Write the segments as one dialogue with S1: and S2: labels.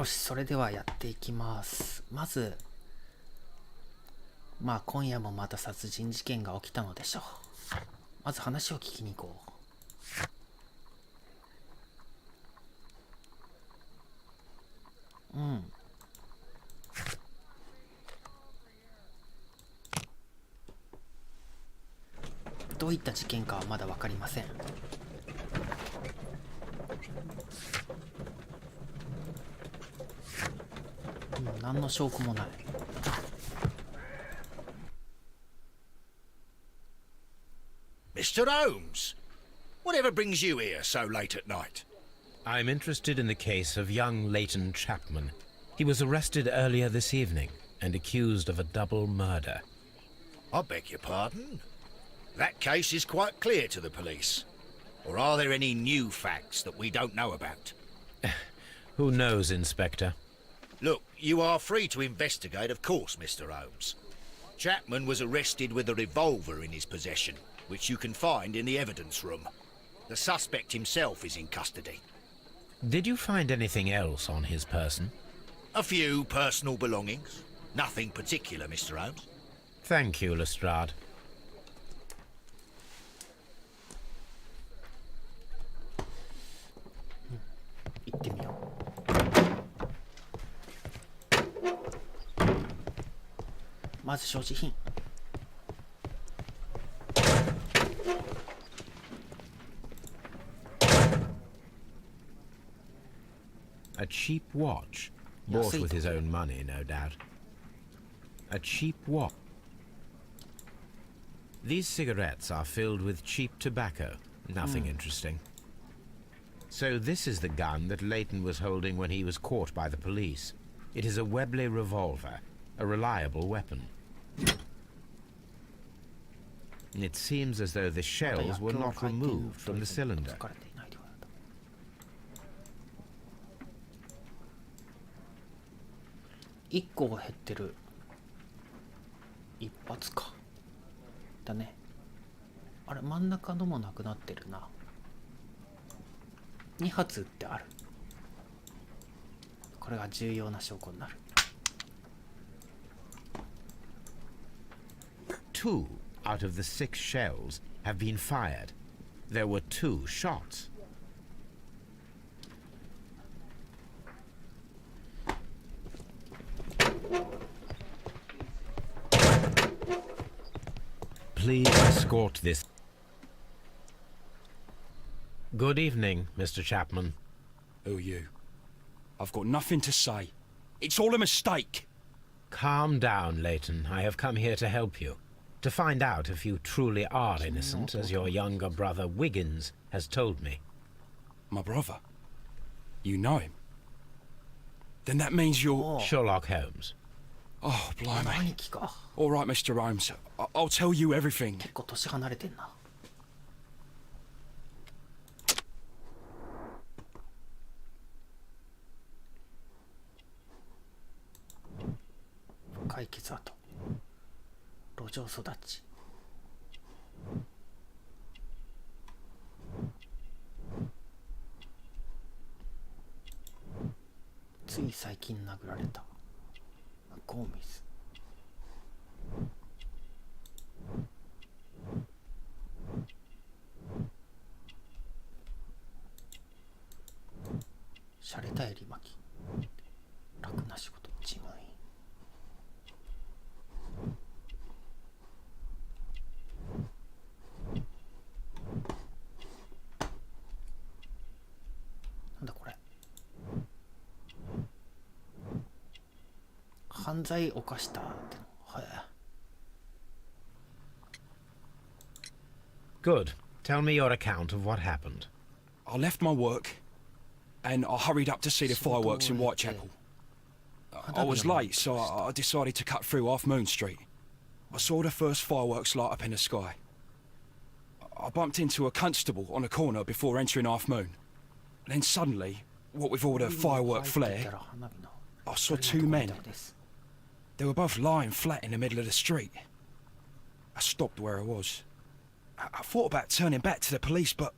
S1: よし、それではやっていきます。まず、今夜もまた殺人事件が起きたのでしょう。まず話を聞きに行こう。どういった事件かはまだ分かりません。何の証拠もない。
S2: Mr. Holmes, whatever brings you here so late at night?
S3: I'm interested in the case of young Leighton Chapman. He was arrested earlier this evening and accused of a double murder.
S2: I beg your pardon? That case is quite clear to the police. Or are there any new facts that we don't know about?
S3: Who knows, Inspector?
S2: Look, you are free to investigate, of course, Mr. Holmes. Chapman was arrested with a revolver in his possession, which you can find in the evidence room. The suspect himself is in custody.
S3: Did you find anything else on his person?
S2: A few personal belongings. Nothing particular, Mr. Holmes.
S3: Thank you, Lestrade.
S1: 行ってみよう。まず所持品。
S3: A cheap watch, bought with his own money, no doubt. A cheap watch. These cigarettes are filled with cheap tobacco. Nothing interesting. So this is the gun that Leighton was holding when he was caught by the police. It is a Webley revolver, a reliable weapon. It seems as though the shells were not removed from the cylinder.
S1: 1個が減ってる。一発か。だね。あれ、真ん中のもなくなってるな。2発ってある。これが重要な証拠になる。
S3: 2 out of the 6 shells have been fired. There were 2 shots. Please escort this. Good evening, Mr. Chapman.
S4: Who are you? I've got nothing to say. It's all a mistake.
S3: Calm down, Leighton. I have come here to help you. To find out if you truly are innocent, as your younger brother Wiggins has told me.
S4: My brother? You know him? Then that means you're...
S3: Sherlock Holmes.
S4: Oh, blimey. All right, Mr. Holmes. I'll tell you everything.
S1: 結構年離れてんな。深い傷跡。路上育ち。つい最近殴られた。ゴーミズ。洒落た襟巻き。楽な仕事事務員。なんだこれ。犯罪犯したっての。はい。
S3: Good. Tell me your account of what happened.
S4: I left my work and I hurried up to see the fireworks in Whitechapel. I was late, so I decided to cut through Half Moon Street. I saw the first fireworks light up in the sky. I bumped into a constable on a corner before entering Half Moon. Then suddenly, what with all the firework flare, I saw 2 men. They were both lying flat in the middle of the street. I stopped where I was. I thought about turning back to the police, but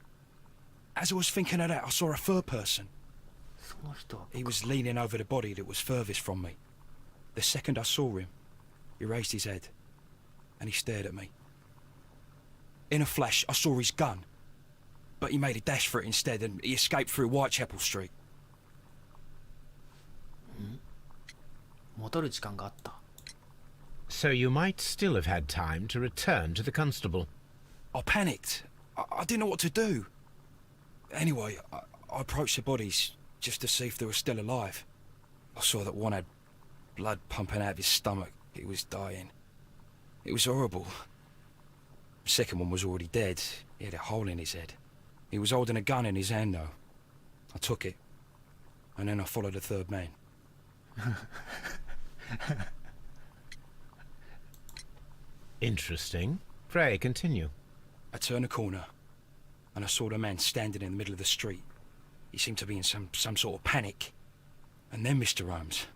S4: as I was thinking of that, I saw a third person.
S1: その人は
S4: He was leaning over the body that was furthest from me. The second I saw him, he raised his head, and he stared at me. In a flash, I saw his gun, but he made a dash for it instead, and he escaped through Whitechapel Street.
S1: 戻る時間があった。
S3: So you might still have had time to return to the constable.
S4: I panicked. I didn't know what to do. Anyway, I approached the bodies just to see if they were still alive. I saw that one had blood pumping out of his stomach. He was dying. It was horrible. The second one was already dead. He had a hole in his head. He was holding a gun in his hand, though. I took it, and then I followed the third man.
S3: Interesting. Pray, continue.
S4: I turned a corner, and I saw the man standing in the middle of the street. He seemed to be in some sort of panic. And then, Mr. Holmes,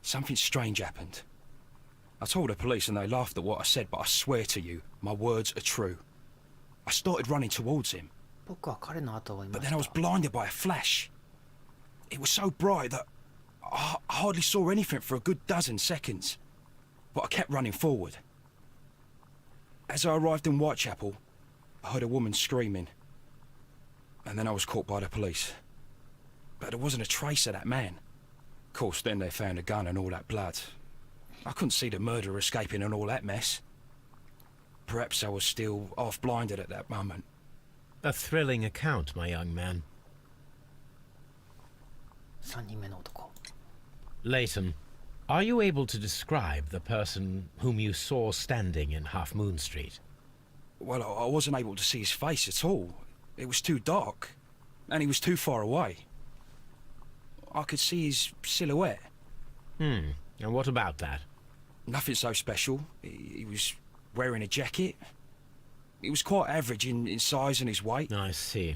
S4: something strange happened. I told the police and they laughed at what I said, but I swear to you, my words are true. I started running towards him,
S1: 僕は彼の後を追いま
S4: but
S1: し
S4: then I was
S1: た。
S4: blinded by a flash. It was so bright that I hardly saw anything for a good dozen seconds. But I kept running forward. As I arrived in Whitechapel, I heard a woman screaming. And then I was caught by the police. But there wasn't a trace of that man. Of course, then they found a gun and all that blood. I couldn't see the murderer escaping and all that mess. Perhaps I was still half-blinded at that moment.
S3: A thrilling account, my young man.
S1: 3人目の男。
S3: Leighton, are you able to describe the person whom you saw standing in Half Moon Street?
S4: Well, I wasn't able to see his face at all. It was too dark, and he was too far away. I could see his silhouette.
S3: And what about that?
S4: Nothing so special. He was wearing a jacket. He was quite average in size and his weight.
S3: I see.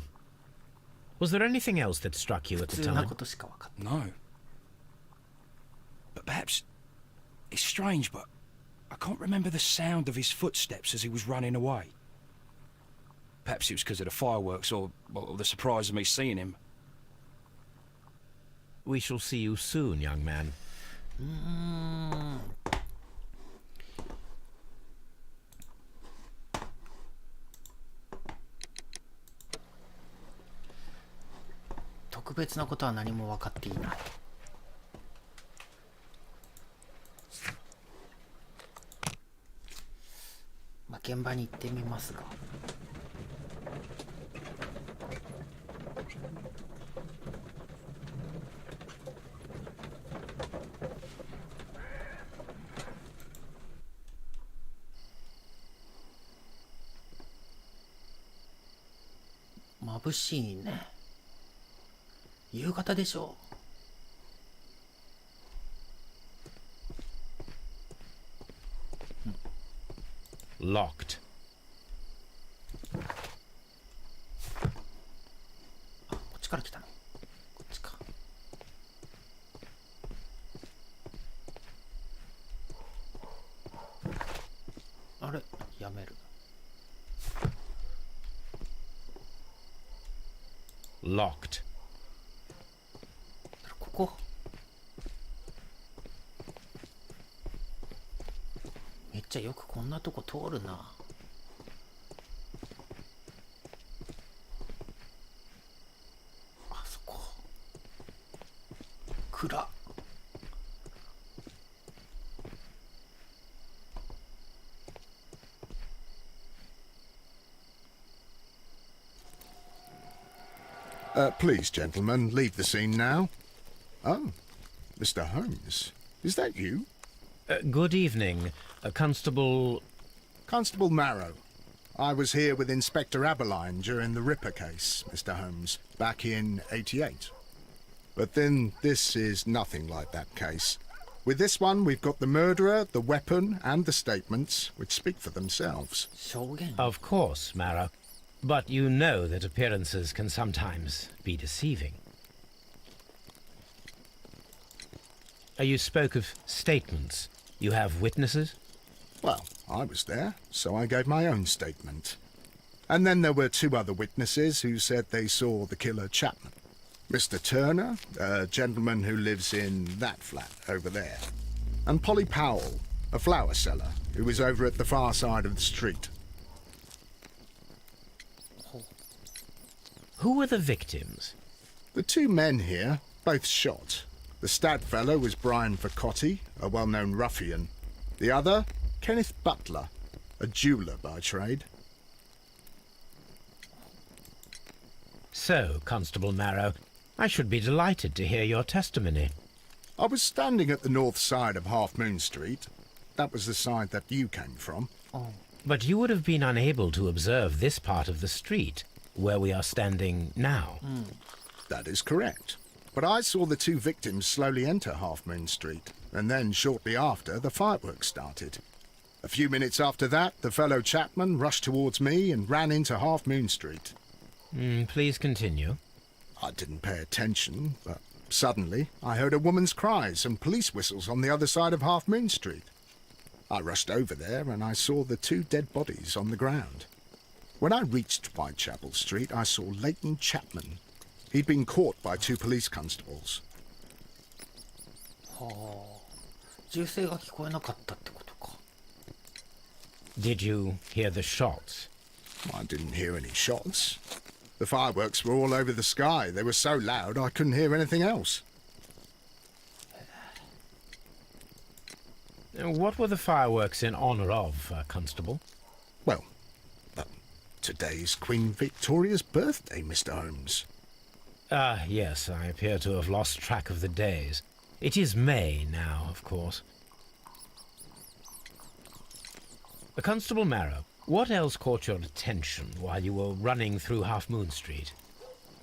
S3: Was there anything else that struck you
S1: 普
S3: at the
S1: 通な
S3: time?
S1: ことしか分かって
S4: No. But perhaps it's strange, but I can't remember the sound of his footsteps as he was running away. Perhaps it was because of the fireworks or the surprise of me seeing him.
S3: We shall see you soon, young man.
S1: 特別なことは何も分かっていない。まあ、現場に行ってみますが。眩しいね。夕方でしょ
S3: う。Locked.
S1: あ、こっちから来たの。こっちか。あれ、やめる。
S3: Locked.
S1: ここ。めっちゃよくこんなとこ通るな。あそこ。暗。
S5: Please, gentlemen, leave the scene now. Oh, Mr. Holmes. Is that you?
S3: Good evening, Constable...
S5: Constable Marrow. I was here with Inspector Aberline during the Ripper case, Mr. Holmes, back in '88. But then this is nothing like that case. With this one, we've got the murderer, the weapon, and the statements, which speak for themselves.
S1: 証言。
S3: Of course, Marrow. But you know that appearances can sometimes be deceiving. You spoke of statements. You have witnesses?
S5: Well, I was there, so I gave my own statement. And then there were two other witnesses who said they saw the killer Chapman. Mr. Turner, a gentleman who lives in that flat over there. And Polly Powell, a flower seller, who is over at the far side of the street.
S3: Who were the victims?
S5: The two men here, both shot. The stat fellow was Brian Vercotti, a well-known ruffian. The other, Kenneth Butler, a jeweller by trade.
S3: So, Constable Marrow, I should be delighted to hear your testimony.
S5: I was standing at the north side of Half Moon Street. That was the side that you came from.
S3: But you would have been unable to observe this part of the street, where we are standing now.
S5: That is correct. But I saw the two victims slowly enter Half Moon Street, and then shortly after, the fireworks started. A few minutes after that, the fellow Chapman rushed towards me and ran into Half Moon Street.
S3: Please continue.
S5: I didn't pay attention, but suddenly I heard a woman's cries and police whistles on the other side of Half Moon Street. I rushed over there and I saw the two dead bodies on the ground. When I reached Whitechapel Street, I saw Leighton Chapman. He'd been caught by two police constables.
S1: はあ、銃声が聞こえなかったってことか。
S3: Did you hear the shots?
S5: I didn't hear any shots. The fireworks were all over the sky. They were so loud I couldn't hear anything else.
S3: What were the fireworks in honor of, Constable?
S5: Well, today's Queen Victoria's birthday, Mr. Holmes.
S3: Yes, I appear to have lost track of the days. It is May now, of course. Constable Marrow, what else caught your attention while you were running through Half Moon Street?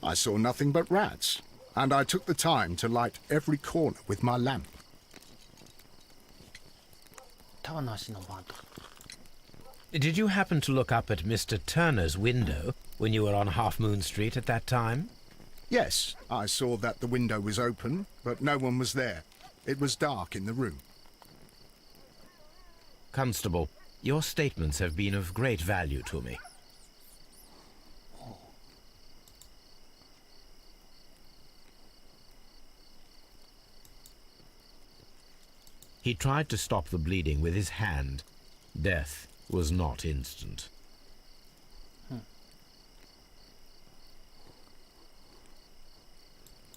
S5: I saw nothing but rats, and I took the time to light every corner with my lamp.
S1: 話の窓。
S3: Did you happen to look up at Mr. Turner's window when you were on Half Moon Street at that time?
S5: Yes, I saw that the window was open, but no one was there. It was dark in the room.
S3: Constable, your statements have been of great value to me. He tried to stop the bleeding with his hand. Death was not instant.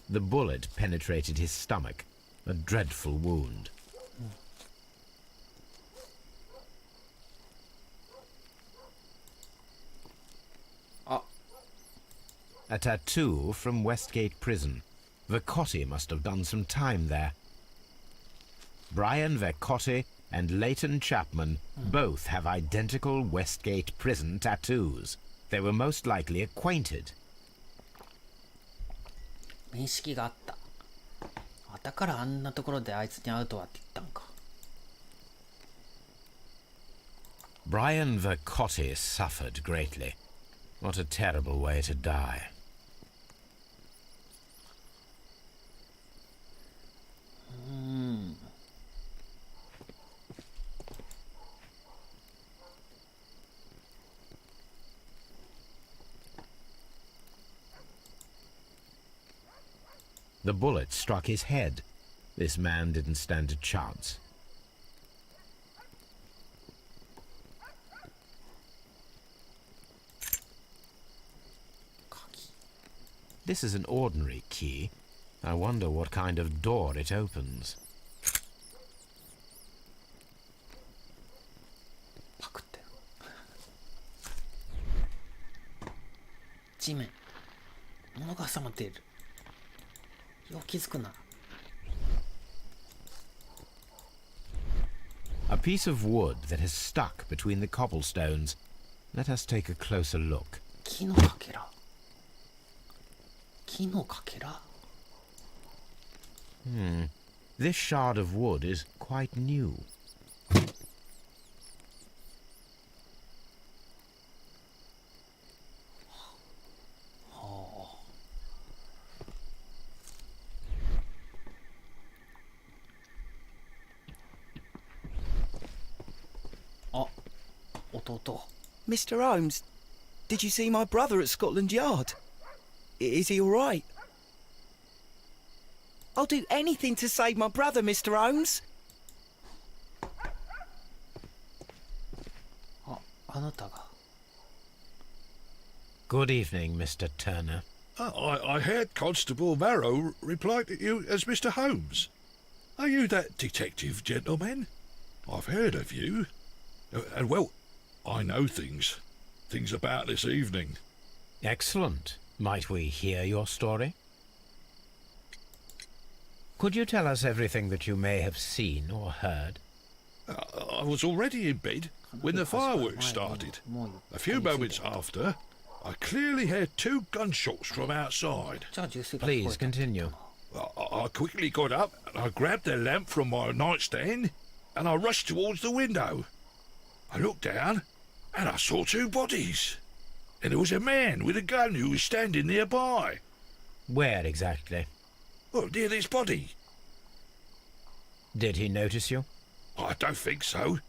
S3: The bullet penetrated his stomach, a dreadful wound. A tattoo from Westgate Prison. Vercotti must have done some time there. Brian Vercotti and Leighton Chapman both have identical Westgate Prison tattoos. They were most likely acquainted.
S1: 面識があった。だからあんなところであいつに会うとはって言ったんか。
S3: Brian Vercotti suffered greatly. What a terrible way to die. The bullet struck his head. This man didn't stand a chance. This is an ordinary key. I wonder what kind of door it opens.
S1: パクってる。地面。物が挟まっている。よう気づくな。
S3: A piece of wood that has stuck between the cobblestones. Let us take a closer look.
S1: 木のかけら。木のかけら。
S3: This shard of wood is quite new.
S6: Mr. Holmes, did you see my brother at Scotland Yard? Is he all right? I'll do anything to save my brother, Mr. Holmes.
S1: あなたが。
S3: Good evening, Mr. Turner.
S7: I heard Constable Marrow reply to you as Mr. Holmes. Are you that detective gentleman? I've heard of you. And, well, I know things about this evening.
S3: Excellent. Might we hear your story? Could you tell us everything that you may have seen or heard?
S7: I was already in bed when the fireworks started. A few moments after, I clearly heard 2 gunshots from outside.
S1: じゃあ銃声が聞こえた。
S3: Please continue.
S7: I quickly got up and I grabbed the lamp from my nightstand and I rushed towards the window. I looked down and I saw 2 bodies. And there was a man with a gun who was standing nearby.
S3: Where exactly?
S7: Well, near this body.
S3: Did he notice you?
S7: I don't think so.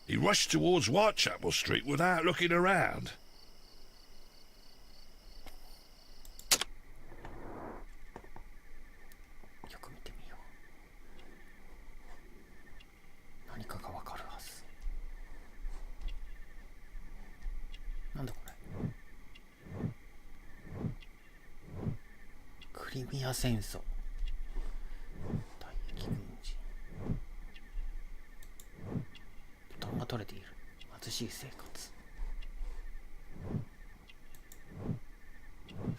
S7: He rushed towards Whitechapel Street without looking around.
S1: よく見てみよう。何かがわかるはず。なんだこれ。クリミア戦争。退役軍人。布団が取れている。貧しい生活。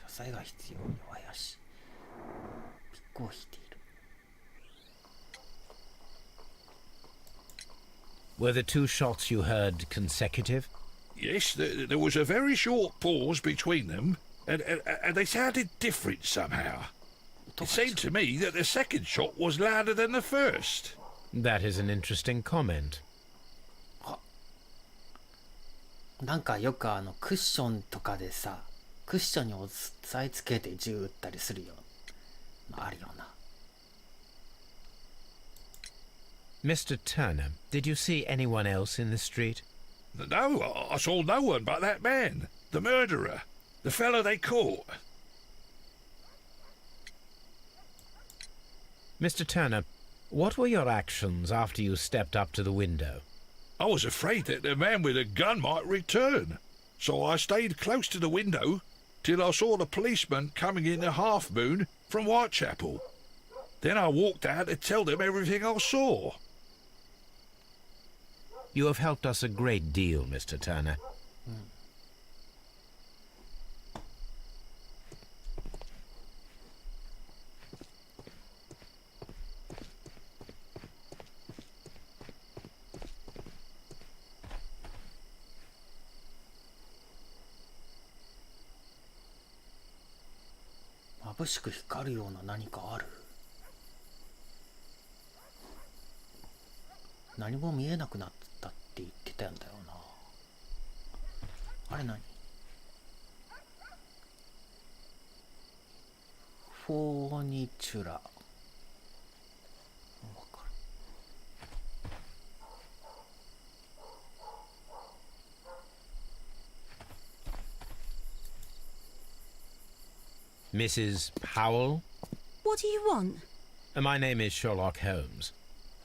S1: 支えが必要。弱い足。ピックを引いている。
S3: Were the 2 shots you heard consecutive?
S7: Yes, there was a very short pause between them, and they sounded different somehow. It seemed to me that the second shot was louder than the first.
S3: That is an interesting comment.
S1: なんかよくクッションとかでさ、クッションに押さえつけて銃撃ったりするよ。あるよな。
S3: Mr. Turner, did you see anyone else in the street?
S7: No, I saw no one but that man, the murderer, the fellow they caught.
S3: Mr. Turner, what were your actions after you stepped up to the window?
S7: I was afraid that the man with a gun might return, so I stayed close to the window till I saw the policeman coming in the half moon from Whitechapel. Then I walked out to tell them everything I saw.
S3: You have helped us a great deal, Mr. Turner.
S1: 「眩しく光るような何かある」「何も見えなくなった」って言ってたんだよな。あれ何？フォーニチュラ。わかる。
S3: Mrs. Powell?
S8: What do you want?
S3: My name is Sherlock Holmes.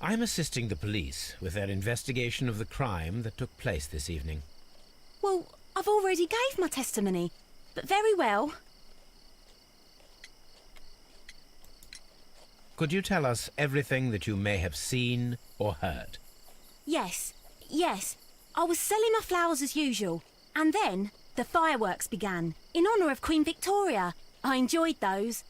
S3: I'm assisting the police with their investigation of the crime that took place this evening.
S8: Well, I've already gave my testimony, but very well.
S3: Could you tell us everything that you may have seen or heard?
S8: Yes. I was selling my flowers as usual, and then the fireworks began, in honour of Queen Victoria. I enjoyed those.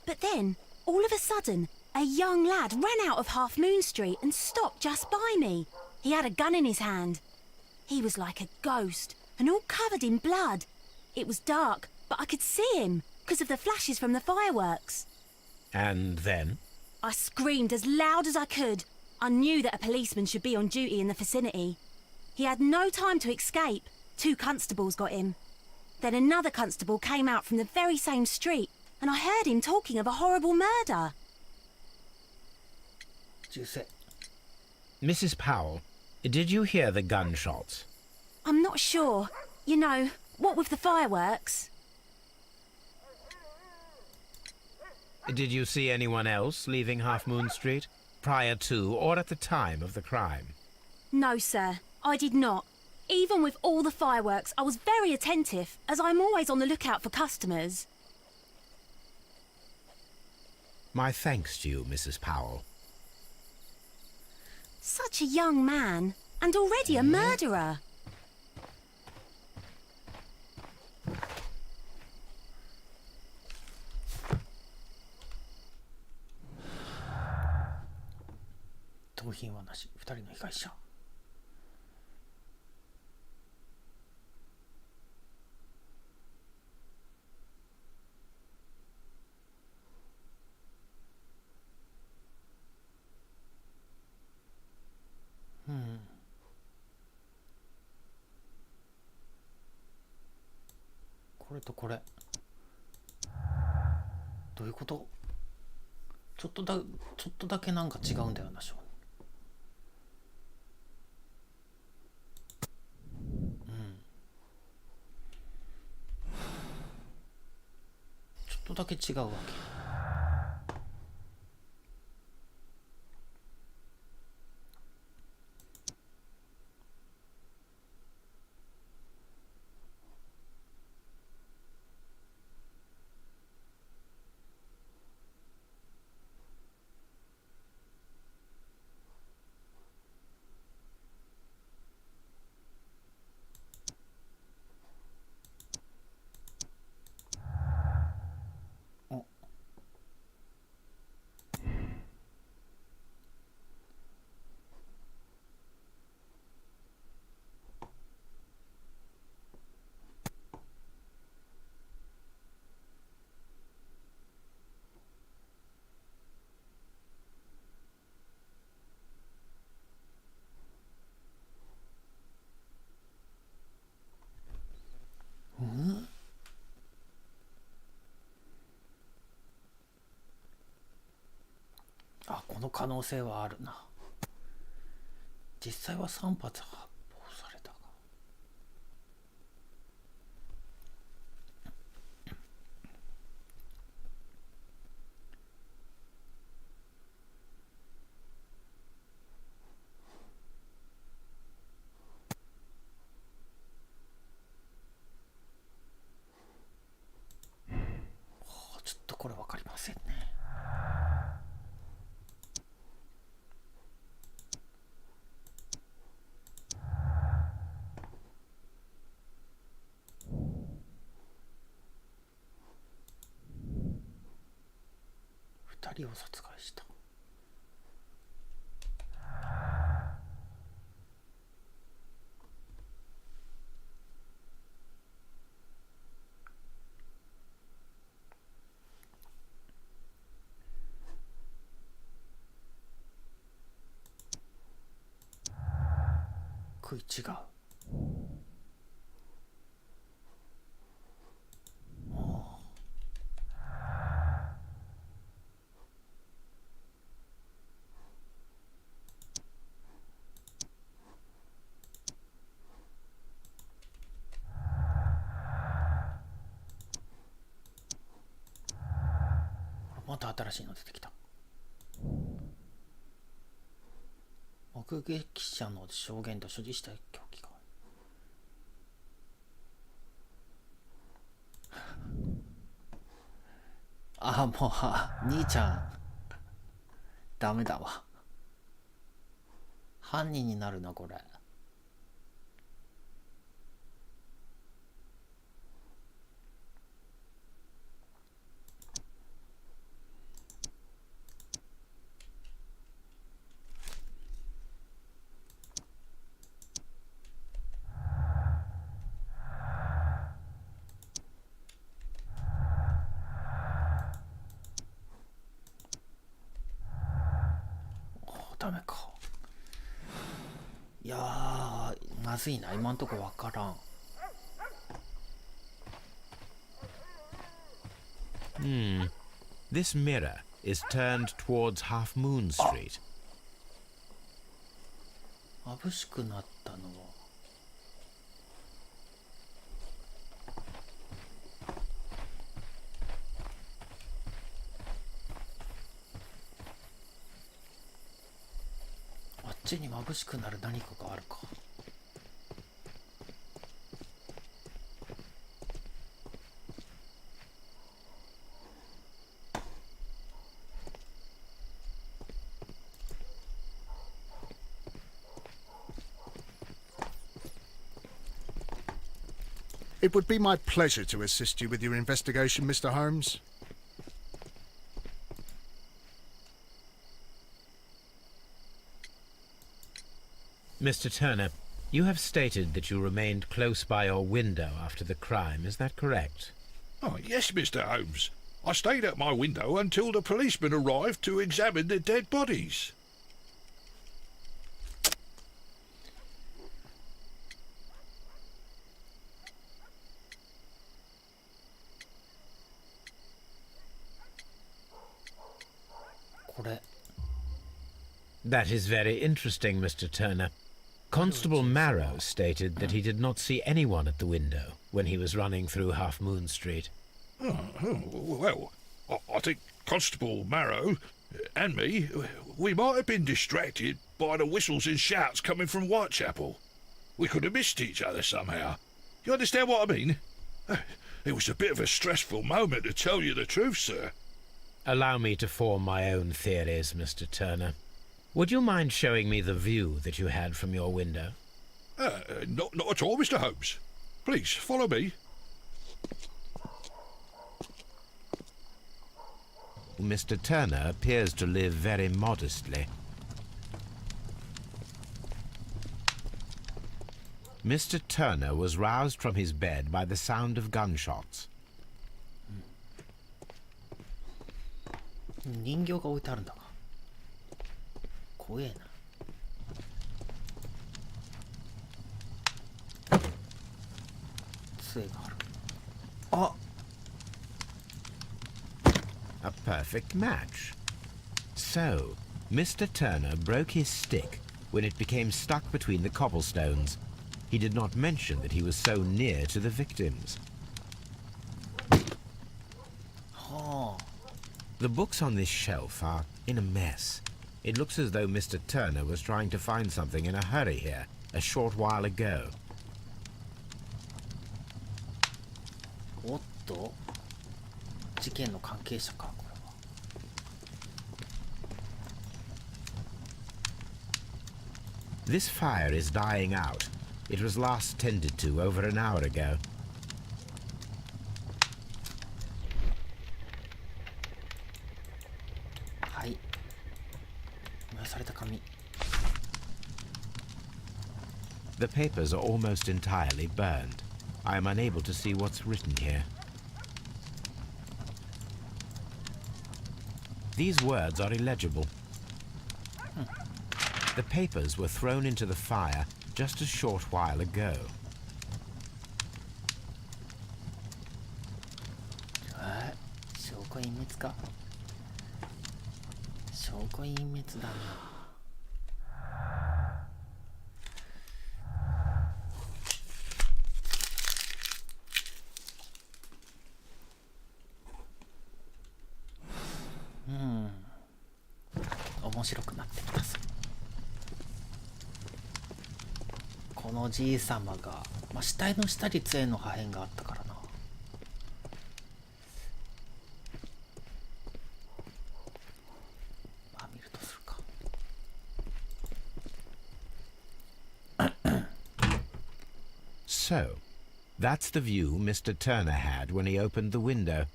S8: But then, all of a sudden, a young lad ran out of Half Moon Street and stopped just by me. He had a gun in his hand. He was like a ghost, and all covered in blood. It was dark, but I could see him, because of the flashes from the fireworks.
S3: And then?
S8: I screamed as loud as I could. I knew that a policeman should be on duty in the vicinity. He had no time to escape. 2 constables got him. Then another constable came out from the very same street, and I heard him talking of a horrible murder.
S1: 銃声。
S3: Mrs. Powell, did you hear the gunshots?
S8: I'm not sure. You know, what with the fireworks?
S3: Did you see anyone else leaving Half Moon Street, prior to or at the time of the crime?
S8: No, sir, I did not. Even with all the fireworks, I was very attentive, as I'm always on the lookout for customers.
S3: My thanks to you, Mrs. Powell.
S8: Such a young man, and already a murderer.
S1: 盗品はなし、2人の被害者。これとこれどういうこと？ちょっとだけなんか違うんだよな、しょ。ちょっとだけ違うわけ。あ、この可能性はあるな。実際は3発発砲されたが。ちょっとこれ分かりませんね。2人を殺害した。食い違う。また新しいの出てきた。目撃者の証言と所持した凶器が。あ、もう兄ちゃんダメだわ。犯人になるなこれ。ダメか。いやー、まずいな。今んとこわからん。
S3: This mirror is turned towards Half Moon Street.
S1: 眩しくなったのはちに眩しくなる何かがあるか。
S5: It would be my pleasure to assist you with your investigation, Mr. Holmes.
S3: Mr. Turner, you have stated that you remained close by your window after the crime, is that correct?
S7: Oh, yes, Mr. Holmes. I stayed at my window until the policeman arrived to examine the dead bodies.
S1: これ
S3: That is very interesting, Mr. Turner. Constable Marrow stated that he did not see anyone at the window when he was running through Half Moon Street.
S7: Well, I think Constable Marrow and me, we might have been distracted by the whistles and shouts coming from Whitechapel. We could have missed each other somehow. You understand what I mean? It was a bit of a stressful moment, to tell you the truth, sir.
S3: Allow me to form my own theories, Mr. Turner. Would you mind showing me the view that you had from your window?
S7: Not at all, Mr. Holmes. Please, follow me.
S3: Mr. Turner appears to live very modestly. Mr. Turner was roused from his bed by the sound of gunshots.
S1: 人形が置いてあるんだが怖えな。杖がある。あ、
S3: A perfect match. So, Mr. Turner broke his stick when it became stuck between the cobblestones. He did not mention that he was so near to the victims.
S1: はあ。
S3: The books on this shelf are in a mess. It looks as though Mr. Turner was trying to find something in a hurry here a short while ago.
S1: おっと、事件の関係者か、これは。
S3: This fire is dying out. It was last tended to over an hour ago.
S1: はい。燃やされた紙。
S3: The papers are almost entirely burned. I am unable to see what's written here. These words are illegible. The papers were thrown into the fire just a short while ago.
S1: 証拠隠滅か。証拠隠滅だな。面白くなってきたぞ。このじいさまが、死体の下に杖の破片があったからな。見るとするか。
S3: So, that's the view Mr. Turner had when he opened the window.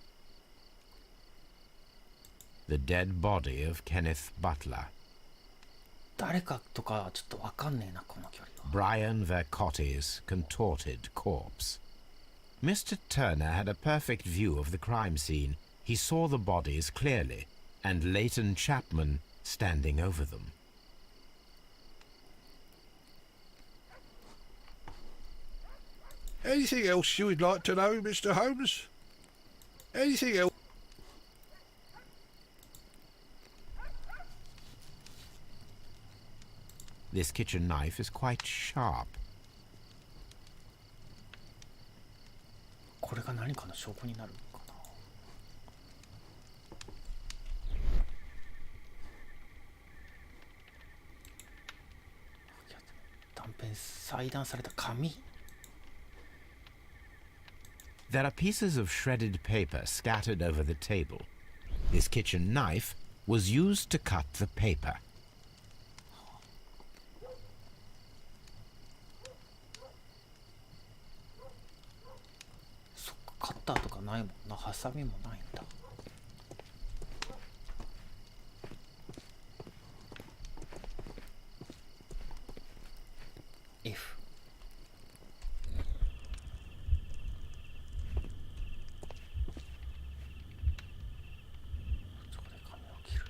S3: The dead body of Kenneth Butler.
S1: 誰かとかちょっとわかんねえな、この距離は。
S3: Brian Vercotti's contorted corpse. Mr. Turner had a perfect view of the crime scene. He saw the bodies clearly, and Leighton Chapman standing over them.
S7: Anything else you would like to know, Mr. Holmes? Anything else?
S3: This kitchen knife is quite sharp.
S1: これが何かの証拠になるのかな。ぺん裁断された紙。
S3: There are pieces of shredded paper scattered over the table. This kitchen knife was used to cut the paper.
S1: そっか、カッターとかないもんな。ハサミもないんだ。F。そこで髪を切る。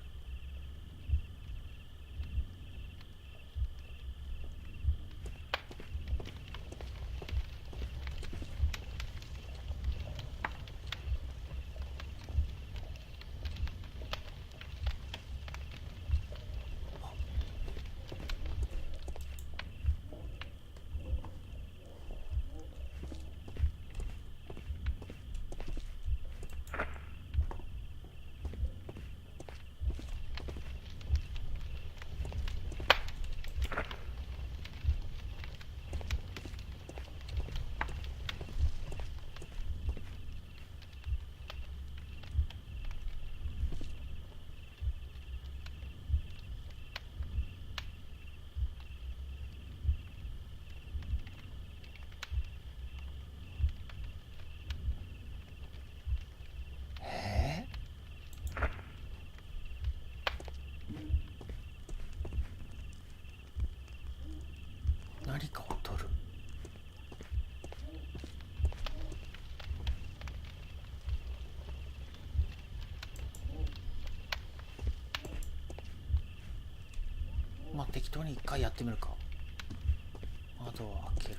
S1: 何かを取る。まあ適当に一回やってみるか。窓を開ける。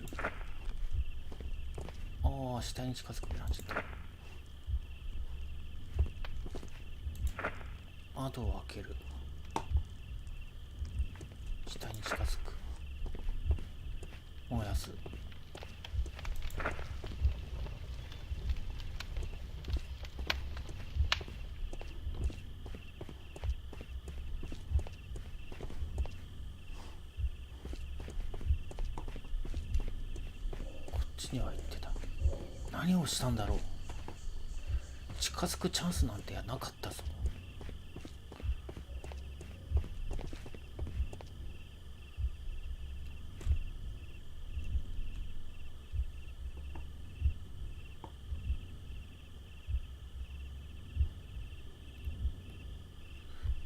S1: ああ、下に近づくようになっちゃった。窓を開ける。下に近づく。燃やす。こっちには行ってた。何をしたんだろう。近づくチャンスなんてなかったぞ。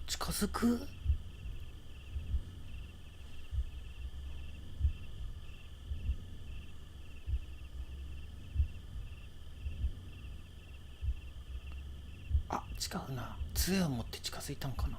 S1: 近づく？あ、違うな。杖を持って近づいたんかな。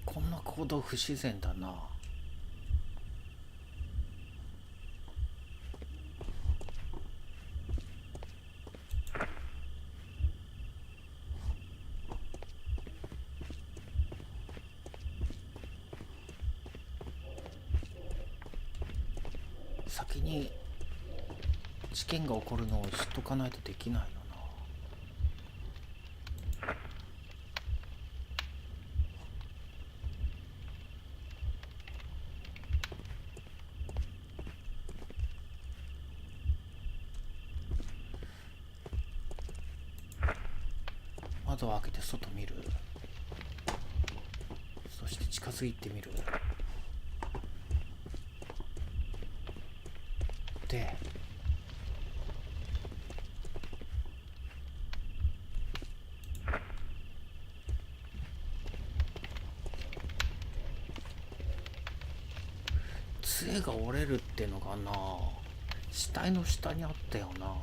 S1: こんな行動不自然だな。先に事件が起こるのを知っとかないとできないよな。窓を開けて外見る。そして近づいてみる。で杖が折れるってのがな、死体の下にあったよな。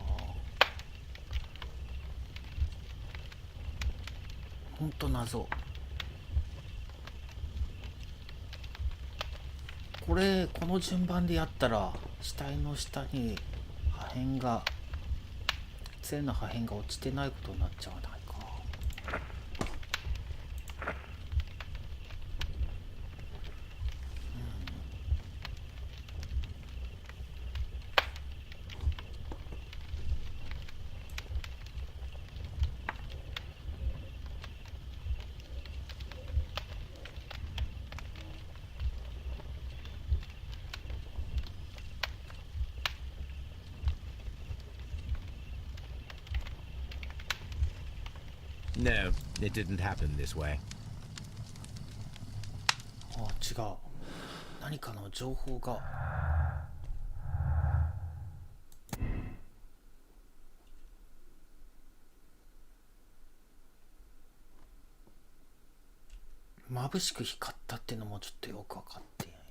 S1: ほんと謎。この順番でやったら死体の下に破片が杖の破片が落ちてないことになっちゃわないか。
S3: No, it didn't happen this way.
S1: あ、違う。何かの情報が。眩しく光ったってのもちょっとよく分かってんよな。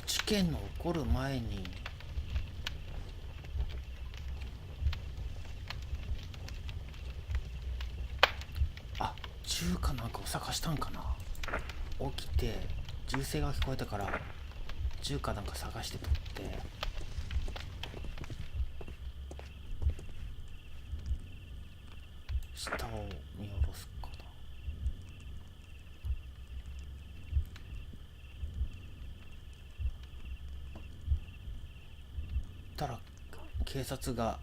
S1: 事件の起こる前に銃かなんかを探したんかな。起きて銃声が聞こえたから銃かなんか探して取って下を見下ろすかな。たら警察が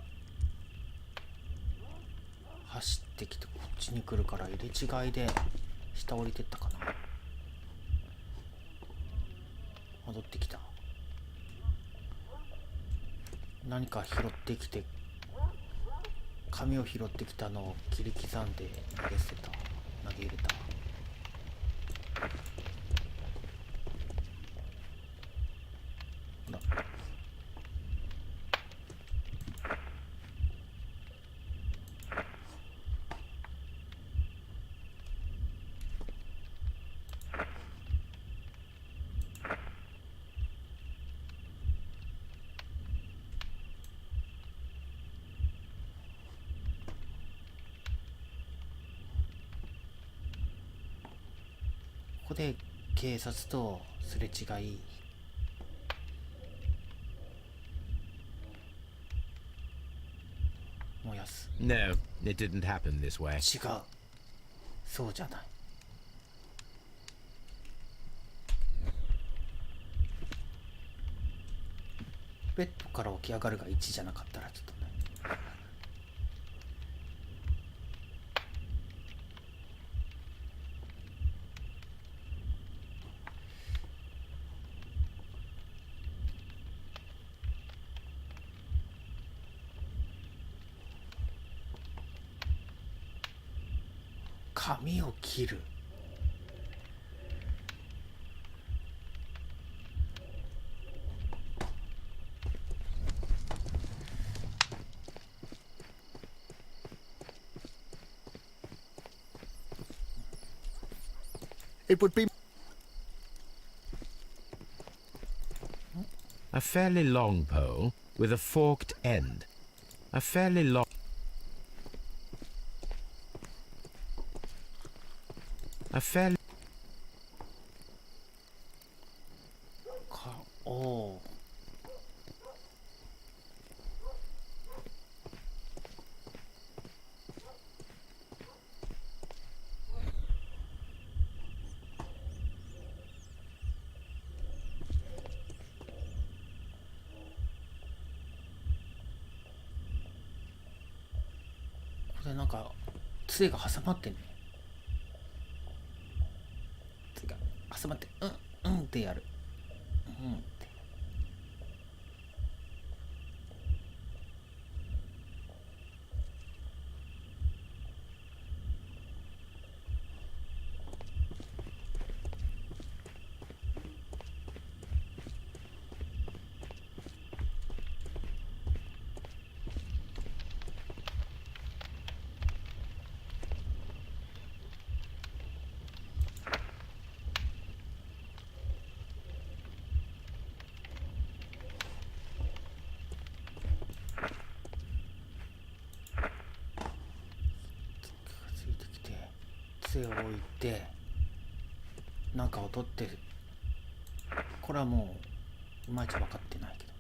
S1: 走ってきてこっちに来るから入れ違いで下降りてったかな。戻ってきた。何か拾ってきて紙を拾ってきたのを切り刻んで投げ捨てた。投げ入れた。ほらここで警察とすれ違い。燃やす。
S3: No, it didn't happen this way.
S1: 違う。そうじゃない。ベッドから起き上がるが1じゃなかったらちょっとね。髪を切る。
S5: It would be
S3: A fairly long pole with a forked end. A fairly long... A fairly...
S1: おお。これなんか杖が挟まってんね。杖が挟まってうんってやる。うんって。杖を置いてなんかを取ってる。これはもういまいち分かってないけどね。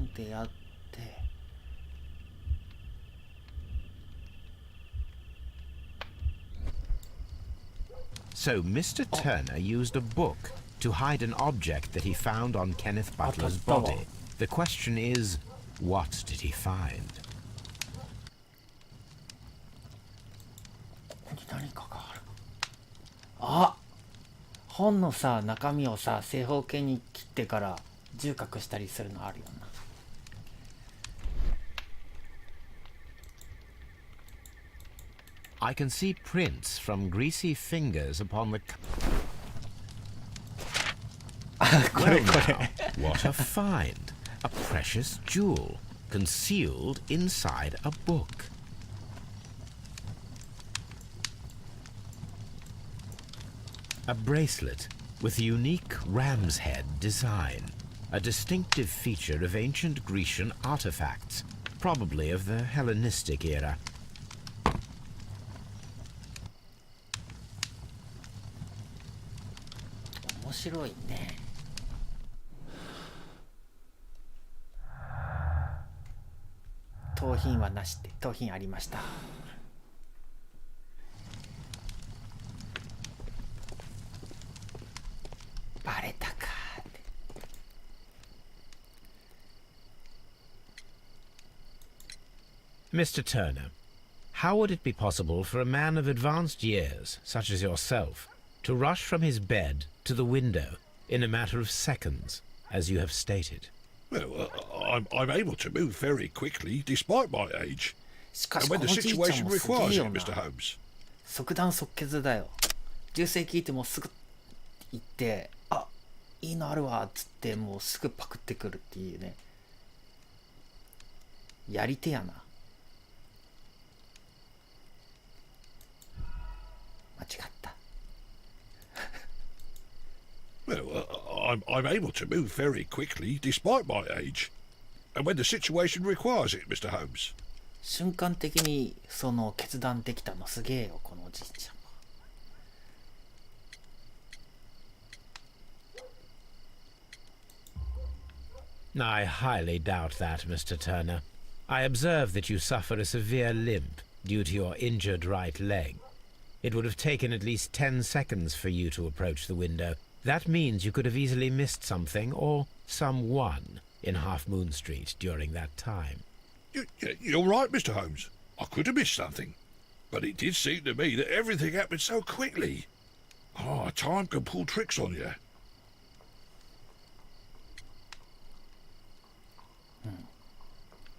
S1: ってやって。
S3: So Mr. Turner used a book to hide an object that he found on Kenneth Butler's body. The question is, what did he find?
S1: 何かがある。あ、本のさ中身をさ正方形に切ってから重角したりするのあるよな。
S3: I can see prints from greasy fingers upon the... Well now, what a find! A precious jewel, concealed inside a book. A bracelet with a unique ram's head design, a distinctive feature of ancient Grecian artifacts, probably of the Hellenistic era.
S1: 面白いね。盗品はなしで、盗品ありました。バレたかって。
S3: Mr. Turner, how would it be possible for a man of advanced years, such as yourself, to rush from his bed to the window in a matter of seconds, as you have stated?
S7: Well, I'm able to move very quickly, despite my age.
S1: しかし
S7: And
S1: こ
S7: when
S1: の
S7: the
S1: じいちゃん
S7: situation
S1: もすげ
S7: requires
S1: え
S7: it,
S1: よな。
S7: Mr. Holmes.
S1: 即断即決だよ。銃声聞いてもすぐ行って、あ、いいのあるわっつってもうすぐパクってくるっていうね。やり手やな。間違った。
S7: Well, I'm able to move very quickly, despite my age. And when the situation requires it, Mr. Holmes.
S1: 瞬間的にその決断できたのすげえよ、このおじいちゃんは。
S3: I highly doubt that, Mr. Turner. I observe that you suffer a severe limp due to your injured right leg. It would have taken at least 10 seconds for you to approach the window. That means you could have easily missed something or someone in Half Moon Street during that time.
S7: You're right, Mr. Holmes. I could have missed something. But it did seem to me that everything happened so quickly. Oh, time can pull tricks on you.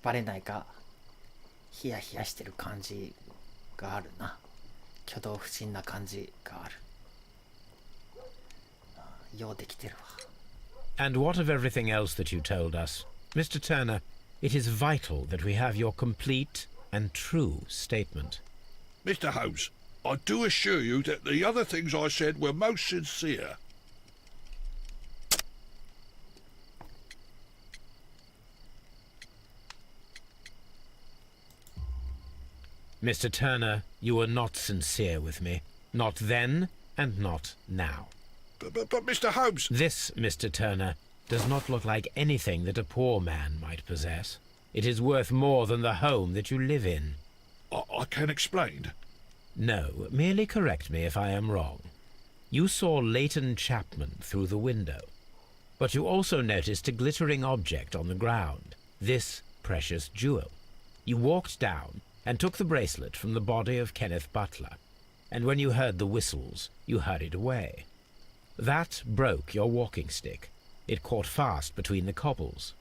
S1: バレないかヒヤヒヤしてる感じがあるな。挙動不審な感じがある。ようできてるわ。
S3: And what of everything else that you told us? Mr. Turner, it is vital that we have your complete and true statement.
S7: Mr. Holmes, I do assure you that the other things I said were most sincere.
S3: Mr. Turner, you were not sincere with me. Not then and not now.
S7: But Mr. Holmes...
S3: This, Mr. Turner, does not look like anything that a poor man might possess. It is worth more than the home that you live in.
S7: I can explain.
S3: No, merely correct me if I am wrong. You saw Leighton Chapman through the window, but you also noticed a glittering object on the ground, this precious jewel. You walked down and took the bracelet from the body of Kenneth Butler, and when you heard the whistles, you hurried away. That broke your walking stick. It caught fast between the cobbles.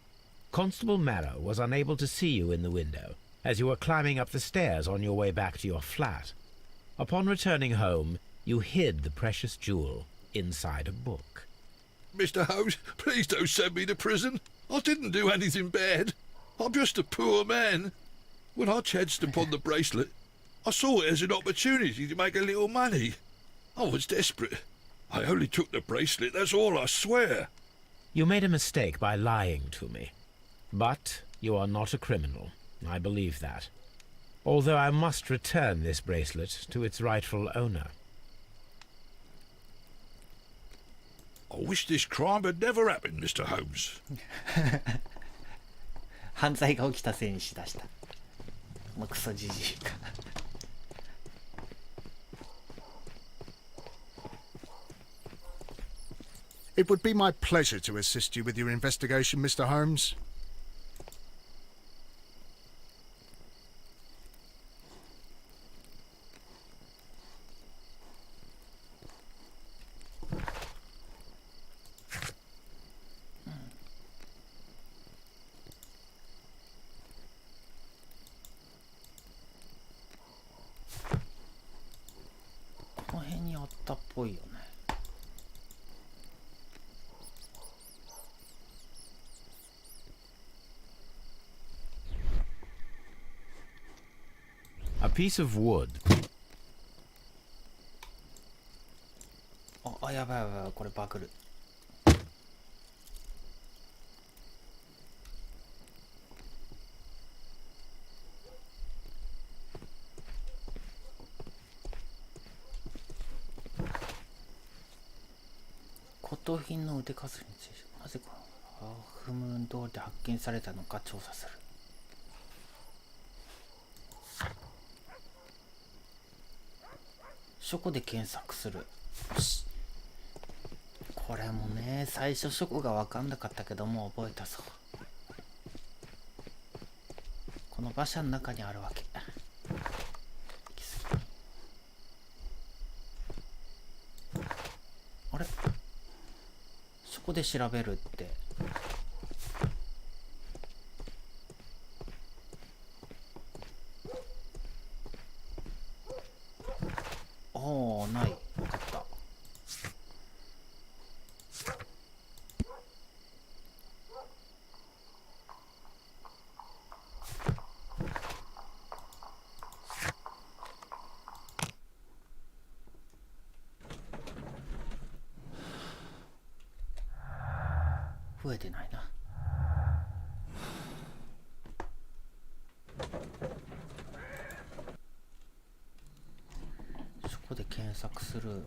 S3: Constable Marrow was unable to see you in the window, as you were climbing up the stairs on your way back to your flat. Upon returning home, you hid the precious jewel inside a book.
S7: Mr. Holmes, please don't send me to prison. I didn't do anything bad. I'm just a poor man. When I chanced upon the bracelet, I saw it as an opportunity to make a little money. I was desperate. I only took the bracelet, that's all, I swear.
S3: You made a mistake by lying to me. But you are not a criminal. I believe that. Although I must return this bracelet to its rightful owner.
S7: I wish this crime had never happened, Mr. Holmes.
S1: 犯罪が起きたせいにしだした。もうクソじじいか。
S5: It would be my pleasure to assist you with your investigation, Mr. Holmes.
S3: A piece of wood.
S1: あ、やばいやばい、これバグる。骨董品の腕数についてなぜこのハーフムーン通りで発見されたのか調査する。書庫で検索する。よし。これもね、最初書庫が分かんなかったけども覚えたぞ。この馬車の中にあるわけ。あれ、書庫で調べるって。おー、ない。分かった。増えてないな。そこで検索する。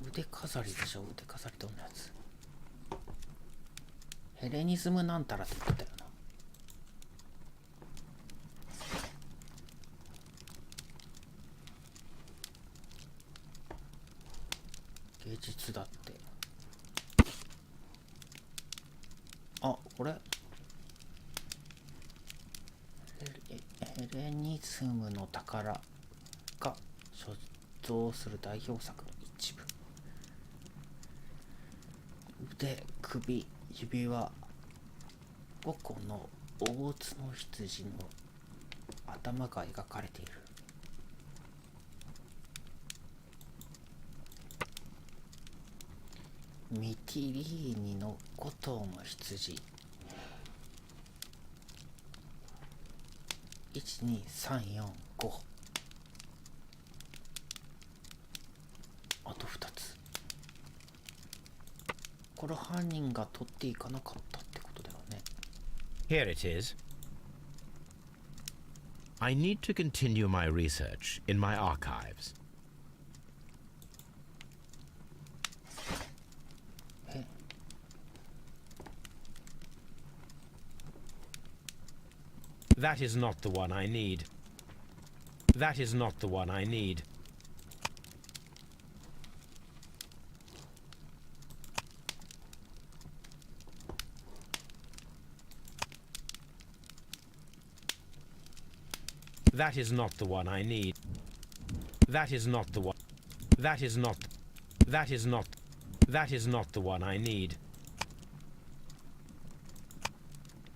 S1: 腕飾りでしょ。腕飾りどんなやつ。ヘレニズムなんたらって言ってたよな。芸術だって。あ、これヘレニズムの宝が所蔵する代表作の一部。腕、首、指輪、5個の大角羊の頭が描かれている。ミティリーニの5頭の羊。12345。あと2つ。これ犯人が取っていかなかったってことだよね。
S3: Here it is. I need to continue my research in my archives. That is not the one I need. That is not the one I need. That is not the one I need. That is not the one. That is not. That is not. That is not the one I need.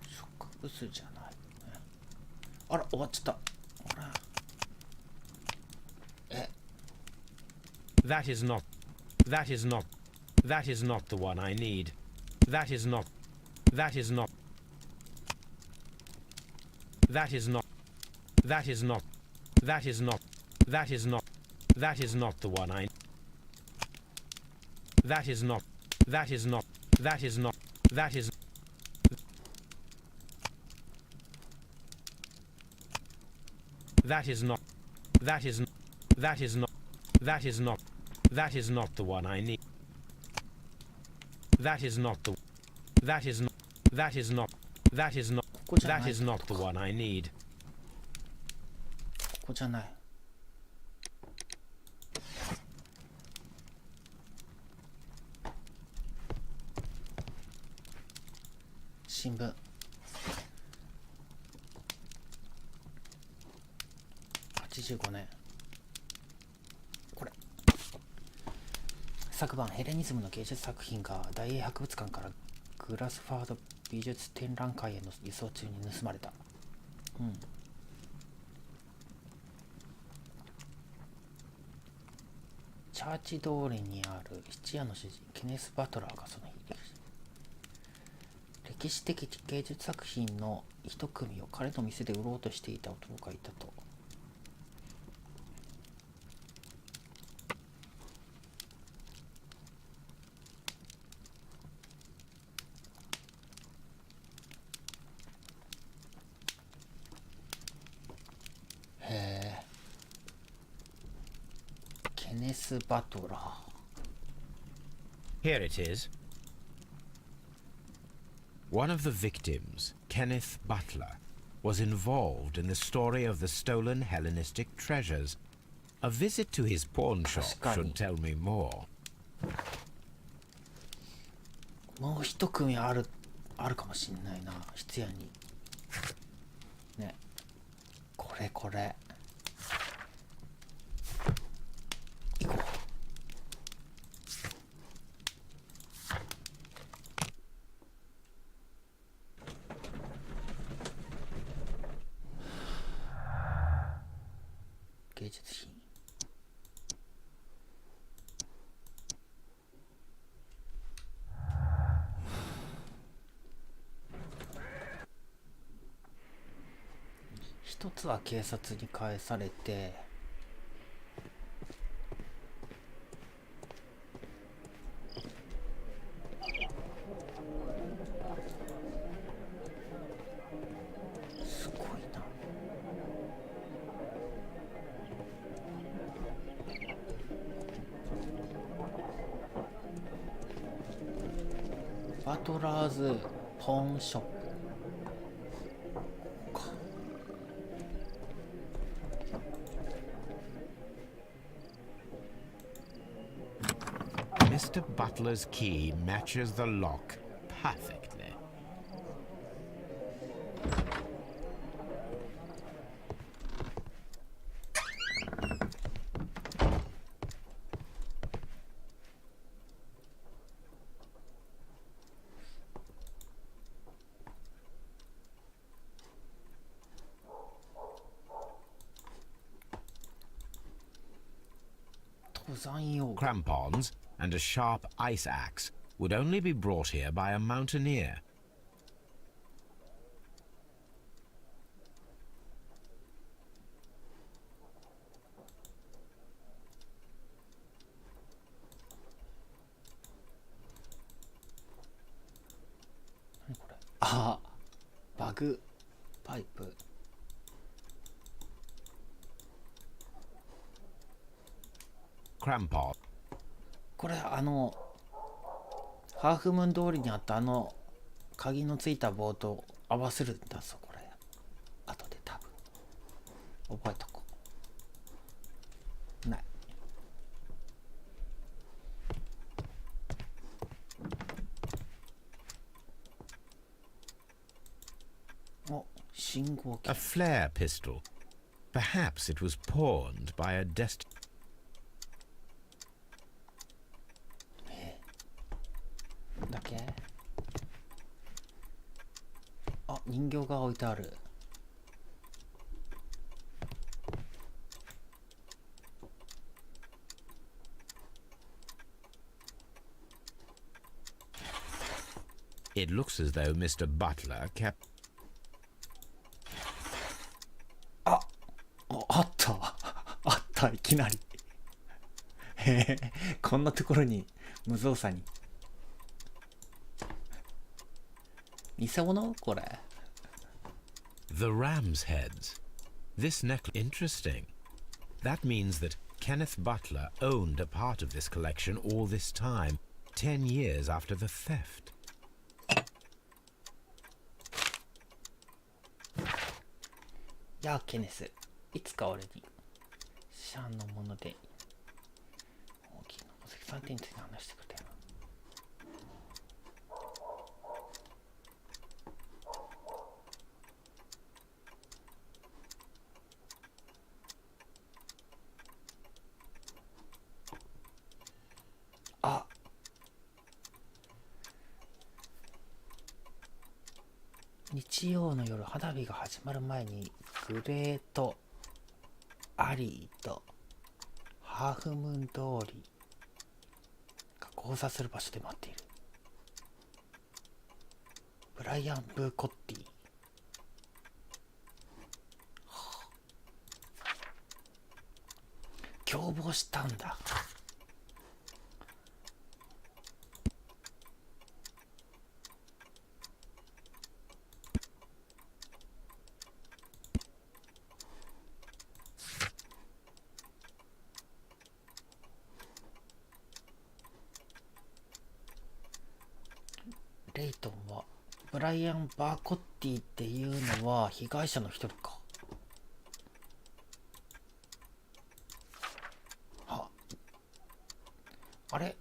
S1: 植物じゃない。あら、終わっちゃった。あら。
S3: That is not. That is not. That is not the one I need. That is not. That is not. That is not. That is not. That is not. That is not. That is not the one I... That is not... That is not... That is not... That is... That is not... That is... That is not... That is not... That is not the one I need. That is not the... That is not... That is not... That is not... That is not the one I need.
S1: ここじゃない。新聞。85年。これ。昨晩ヘレニズムの芸術作品が大英博物館からグラスファード美術展覧会への輸送中に盗まれた。うん。チャーチ通りにある質屋の主人ケネス・バトラーがその日歴史的芸術作品の一組を彼の店で売ろうとしていた男がいたと。ケネス・バトラー。
S3: Here it is. One of the victims, Kenneth Butler, was involved in the story of the stolen Hellenistic treasures. A visit to his pawn shop should tell me more.
S1: もう一組あるかもしんないな、質屋に。ね。これ。行こう。芸術品。一つは警察に返されて、すごいな。バトラーズポーンショップ。
S3: Mr. Butler's key matches the lock perfectly. Crampons and a sharp ice axe would only be brought here by a mountaineer.
S1: Ah, bug pipe.
S3: Crampon.
S1: これハーフムーン通りにあった鍵のついた棒と合わせるんだぞこれ。後で多分覚えとこう。ない。お、信号機。
S3: A flare pistol. Perhaps it was pawned by a
S1: だけ。あ、人形が置いてある。
S3: It looks as though Mr. Butler kept...
S1: あったいきなり。こんなところに無造作に。偽物これ。
S3: The ram's heads. This necklace. Interesting. That means that Kenneth Butler owned a part of this collection all this time, 10 years after the theft.
S1: やあケネス、いつか俺にシャンのもので大きな宝石3点について話してくれたよな。あ、日曜の夜花火が始まる前にグレートアリーとハーフムーン通りが交差する場所で待っている。ブライアン・ブーコッティ、共謀したんだ。レイトンはブライアン・バーコッティっていうのは被害者の一人か。あれ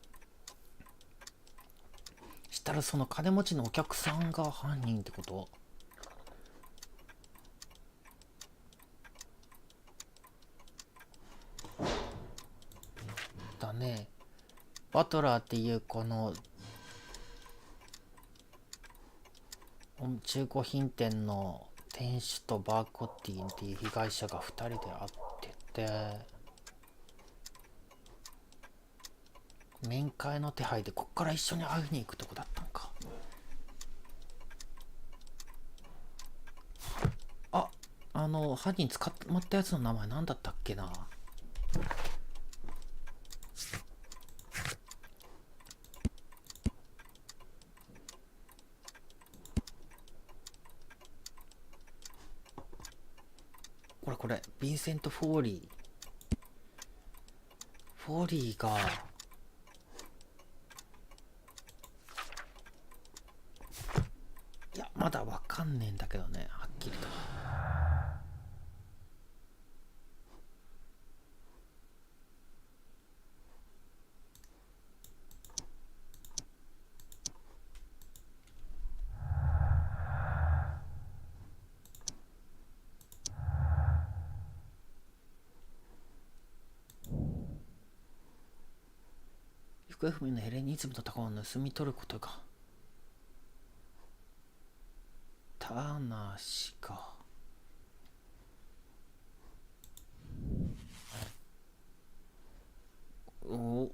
S1: したらその金持ちのお客さんが犯人ってこと？だね。バトラーっていうこの中古品店の店主とバーコッティっていう被害者が2人で会ってて、面会の手配でこっから一緒に会いに行くとこだったんか。あ、犯人捕まったやつの名前何だったっけな。これヴィンセント・フォーリーがいやまだわかんねえんだけどね、はっきりと。行方不明のヘレニズムの宝を盗み取ることが。ターナー氏か。お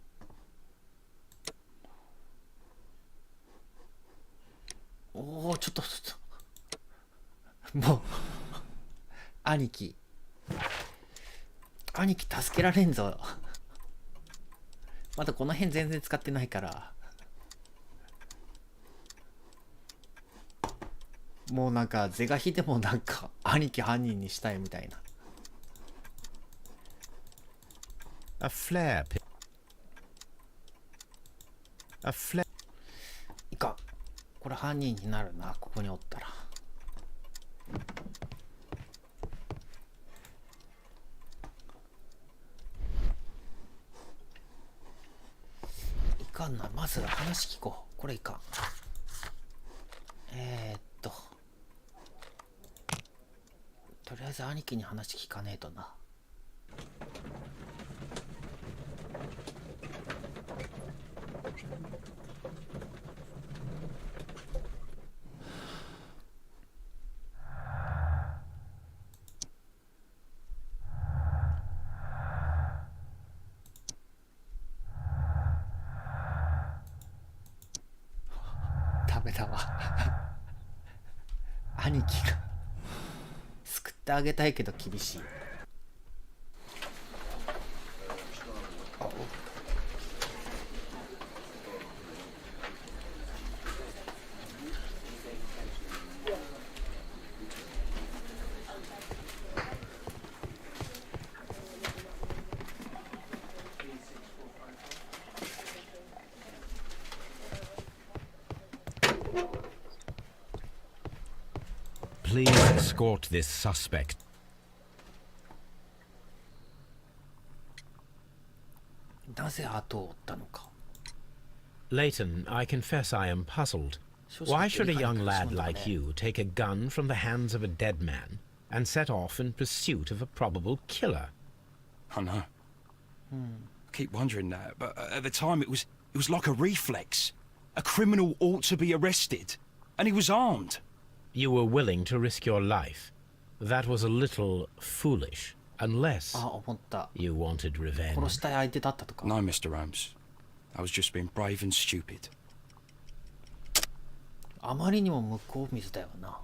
S1: お、ちょっともう兄貴助けられんぞ。まだこの辺全然使ってないから、もうなんか是が非でもなんか兄貴犯人にしたいみたいな。
S3: A flare.
S1: いかん、これ犯人になるな、ここにおったら。いかんな、まず話聞こう。これいかん。とりあえず兄貴に話聞かねえとな。ダメだわ兄貴が救ってあげたいけど厳しい。
S3: please escort this suspect?
S1: なぜ後を追ったのか。
S3: Leighton, I confess I am puzzled. Why should a young lad like you take a gun from the hands of a dead man and set off in pursuit of a probable killer?
S4: I know. I keep wondering that, but at the time it was like a reflex. A criminal ought to be arrested, and he was armed.
S3: You were willing to risk your life. That was a little foolish, unless
S1: あ、思った。
S3: you wanted revenge.
S1: 殺したい相手だったとか。
S4: No, Mr. Holmes. I was just being brave and stupid.
S1: あまりにも向こう水だよな。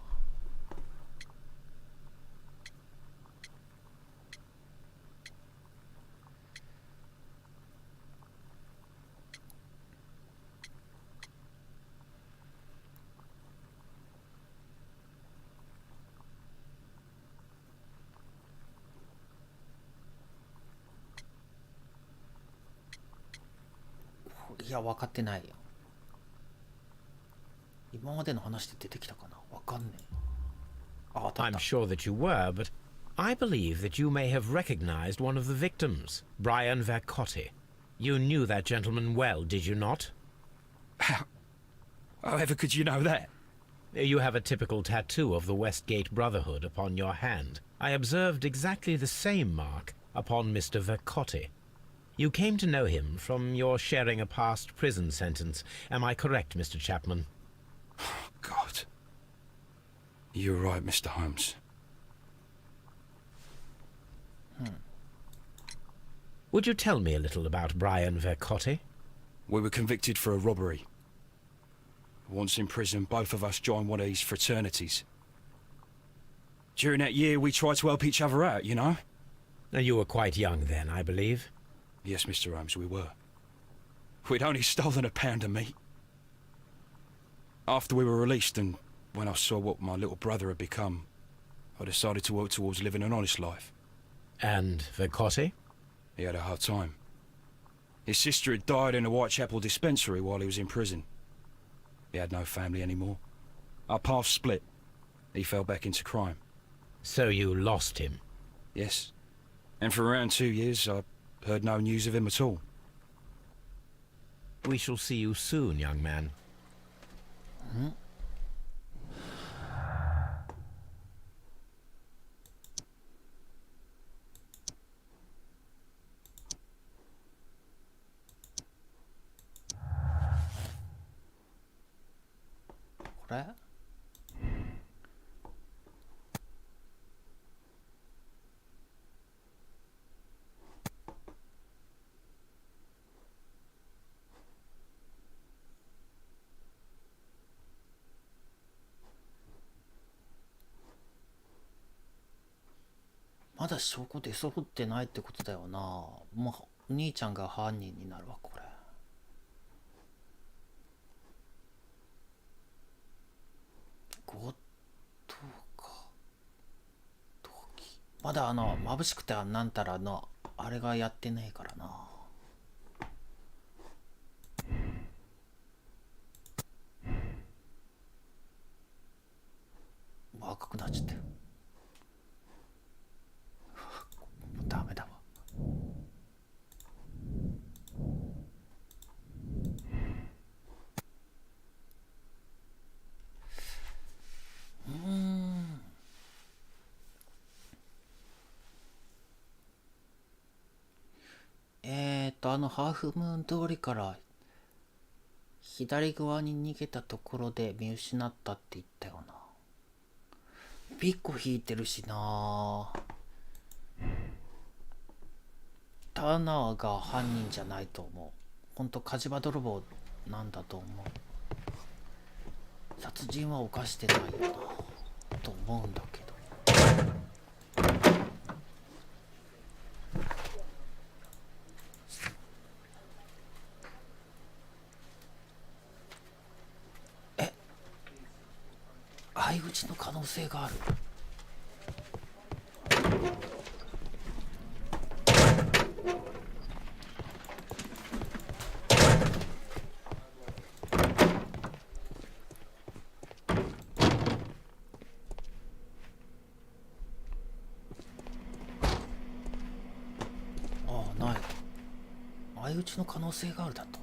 S1: いや、分かってないよ。今までの話で出てきたかな、分かんねえ。あ、当たった。
S3: I'm sure that you were, but I believe that you may have recognized one of the victims, Brian Vercotti. You knew that gentleman well, did you not?
S4: However could you know that?
S3: You have a typical tattoo of the Westgate Brotherhood upon your hand. I observed exactly the same mark upon Mr. Vercotti. You came to know him from your sharing a past prison sentence. Am I correct, Mr. Chapman?
S4: God. You're right, Mr. Holmes.
S3: Would you tell me a little about Brian Vercotti?
S4: We were convicted for a robbery. Once in prison, both of us joined one of these fraternities. During that year, we tried to help each other out, you know?
S3: You were quite young then, I believe.
S4: Yes, Mr. Holmes, we were. We'd only stolen a pound of meat. After we were released, and when I saw what my little brother had become, I decided to work towards living an honest life.
S3: And Vercotti?
S4: He had a hard time. His sister had died in a Whitechapel dispensary while he was in prison. He had no family anymore. Our paths split. He fell back into crime.
S3: So you lost him?
S4: Yes. And for around 2 years, I heard no news of him at all.
S3: We shall see you soon, young man.
S1: What? まだ証拠出揃ってないってことだよな。もうお兄ちゃんが犯人になるわ、これ。強盗か。動機。まだ眩しくてなんたらのあれがやってねえからな。赤くなっちゃってる。ダメだわ。ハーフムーン通りから左側に逃げたところで見失ったって言ったよな。ピッコ引いてるしな。ターナーが犯人じゃないと思う。ほんと火事場泥棒なんだと思う。殺人は犯してないよなと思うんだけど。相打ちの可能性がある。相打ちの可能性があるだと。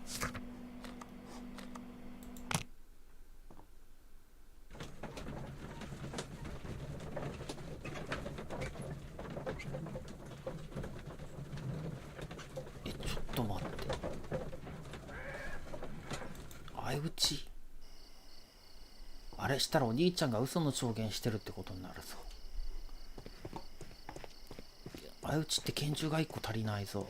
S1: ちょっと待って、相打ちあれしたらお兄ちゃんが嘘の証言してるってことになるぞ。相打ちって拳銃が1個足りないぞ。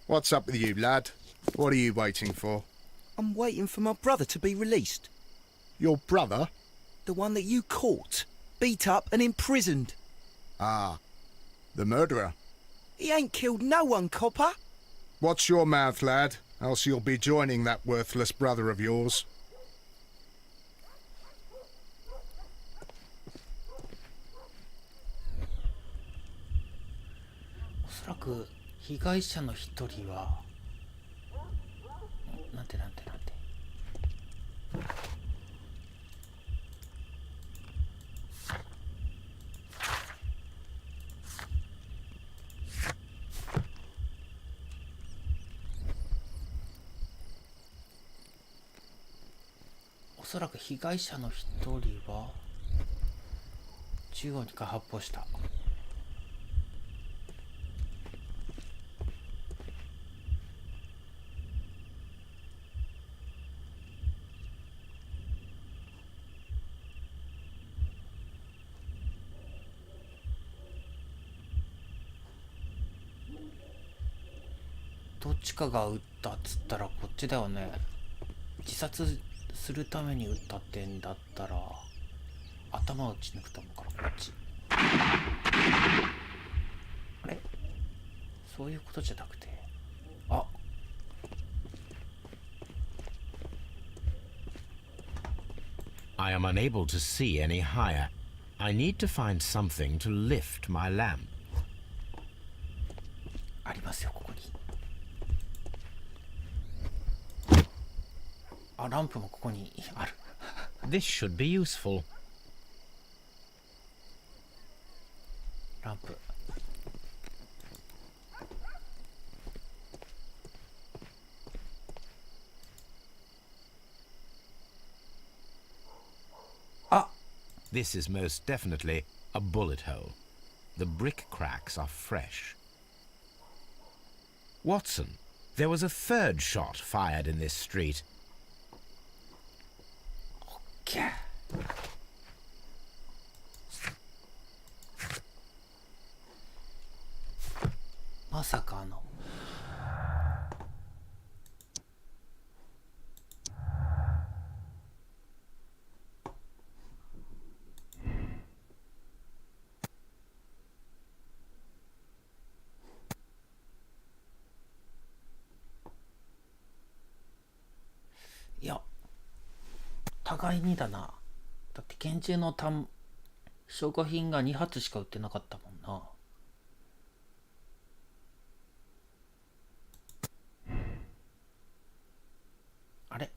S5: What's up with you, lad? What are you waiting for?
S6: I'm waiting for my brother to be released.
S5: Your brother?
S6: The one that you caught, beat up and imprisoned.
S5: Ah, the murderer.
S6: He ain't killed no one, copper.
S5: Watch your mouth, lad, else you'll be joining that worthless brother of yours.
S1: おそらく被害者の一人はなんておそらく被害者の一人は銃を2回発砲した。どっちかが撃ったっつったらこっちだよね。自殺するために撃ったってんだったら頭を撃ち抜くと思うからこっち。あれ、そういうことじゃなくて、あ、
S3: I am unable to see any higher. I need to find something to lift my lamp.
S1: ありますよここに。あ、ランプもここにある。
S3: This should be useful.
S1: ランプ。あ、
S3: This is most definitely a bullet hole. The brick cracks are fresh. Watson, there was a third shot fired in this street.
S1: キャー。まさかのいや互いにだな。だって拳銃の証拠品が2発しか売ってなかったもんな。あれ、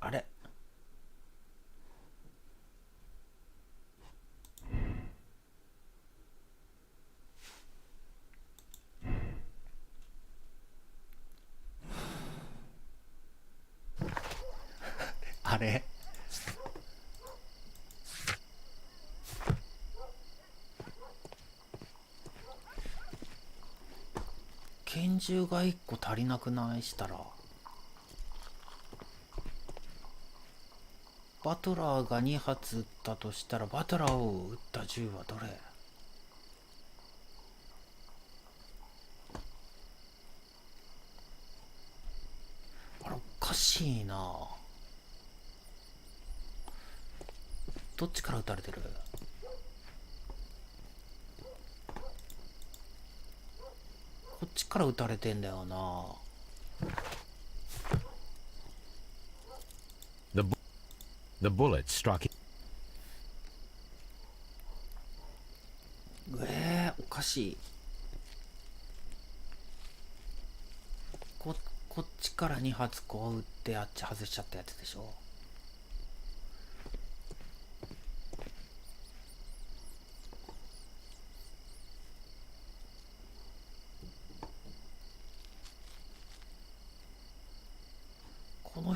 S1: あれ、あれ、拳銃が1個足りなくないしたらバトラーが2発撃ったとしたらバトラーを撃った銃はどれ？あれおかしいな。どっちから撃たれてる？こっちから撃たれてんだよな。
S3: The bullet struck.
S1: おかしい。こっちから2発こう撃ってあっち外しちゃったやつでしょ。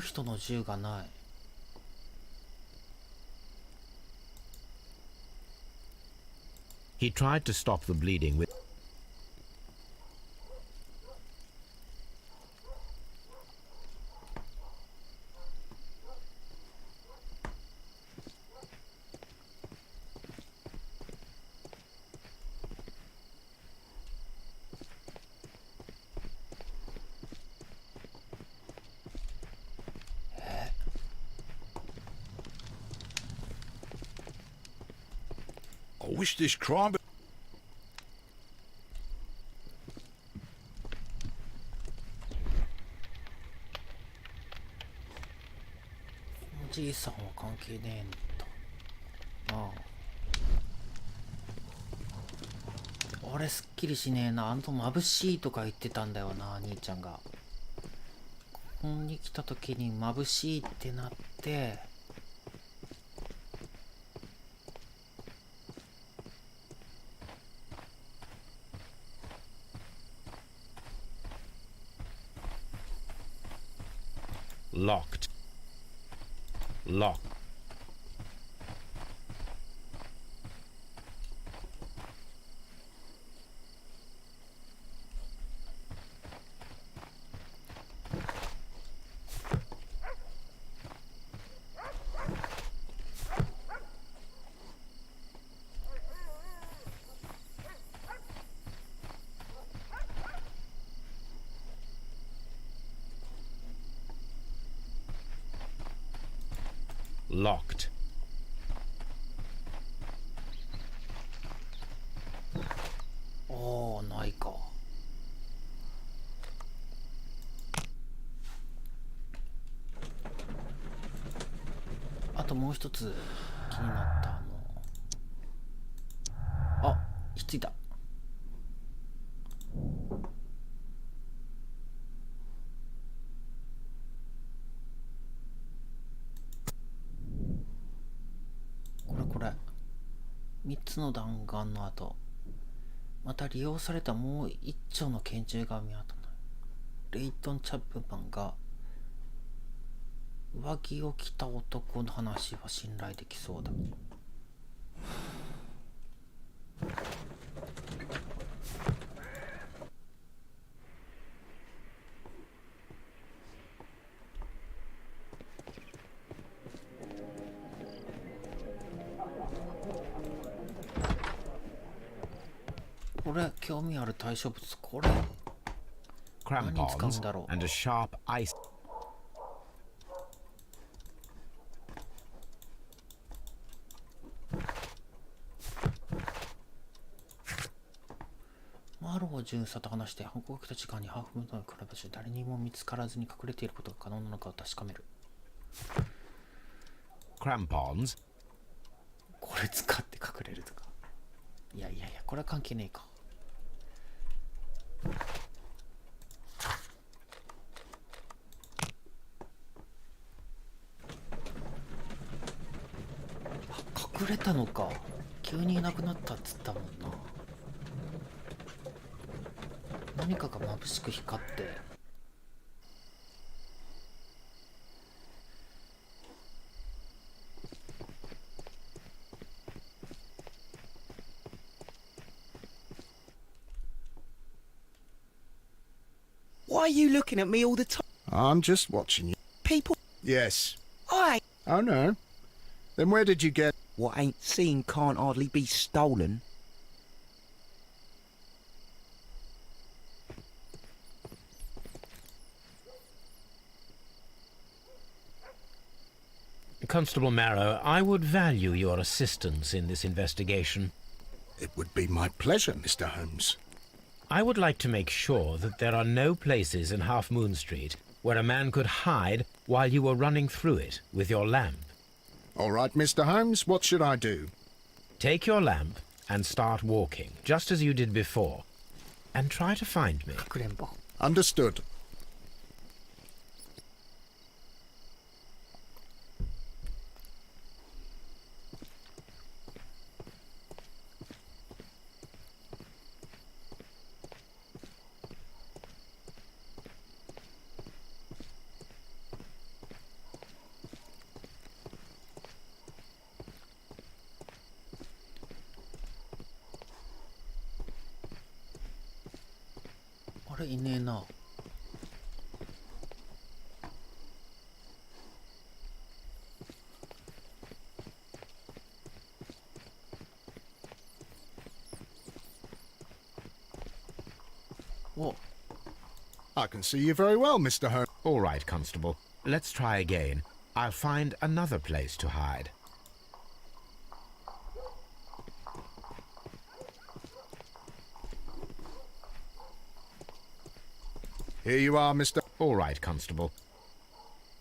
S1: 人の銃がない。
S3: He tried to stop the bleeding with...
S7: I wish this crime...
S1: おじいさんは関係ねえんだ。ああ。あれすっきりしねえな。眩しいとか言ってたんだよな、兄ちゃんが。ここに来た時に眩しいってなって、
S3: Locked. Locked. Locked.
S1: おー、ないか。あともう一つ気になったあ、ひっついた。これ3つの弾丸の後、また利用されたもう一丁の拳銃が見当たらない。レイトン・チャップマンが上着を着た男の話は信頼できそうだ。これ興味ある対象物、これ何に使うん
S3: Crampons
S1: だろう。
S3: and a sharp ice.
S1: マロを巡査と話して犯行が来た時間にハーフムーンの暗い場所で誰にも見つからずに隠れていることが可能なのかを確かめる。
S3: Crampons
S1: これ使って隠れるとか。いやこれは関係ねえか。隠れたのか。急にいなくなったっつったもんな。何かが眩しく光って。
S6: Why are you looking at me all the time?
S5: I'm just watching you.
S6: People,
S5: Yes.
S6: I.
S5: Oh no. Then where did you get...
S6: What ain't seen can't hardly be stolen.
S3: Constable Marrow, I would value your assistance in this investigation.
S5: It would be my pleasure, Mr. Holmes.
S3: I would like to make sure that there are no places in Half Moon Street where a man could hide while you were running through it with your lamp.
S5: All right, Mr. Holmes, what should I do?
S3: Take your lamp and start walking, just as you did before, and try to find me.
S1: かくれんぼ。
S5: Understood.
S1: れいねえな。お、
S5: I can see you very well, Mr. Holmes.
S3: All right, Constable. Let's try again. I'll find another place to hide.
S5: Here you are, Mr.
S3: All right, Constable.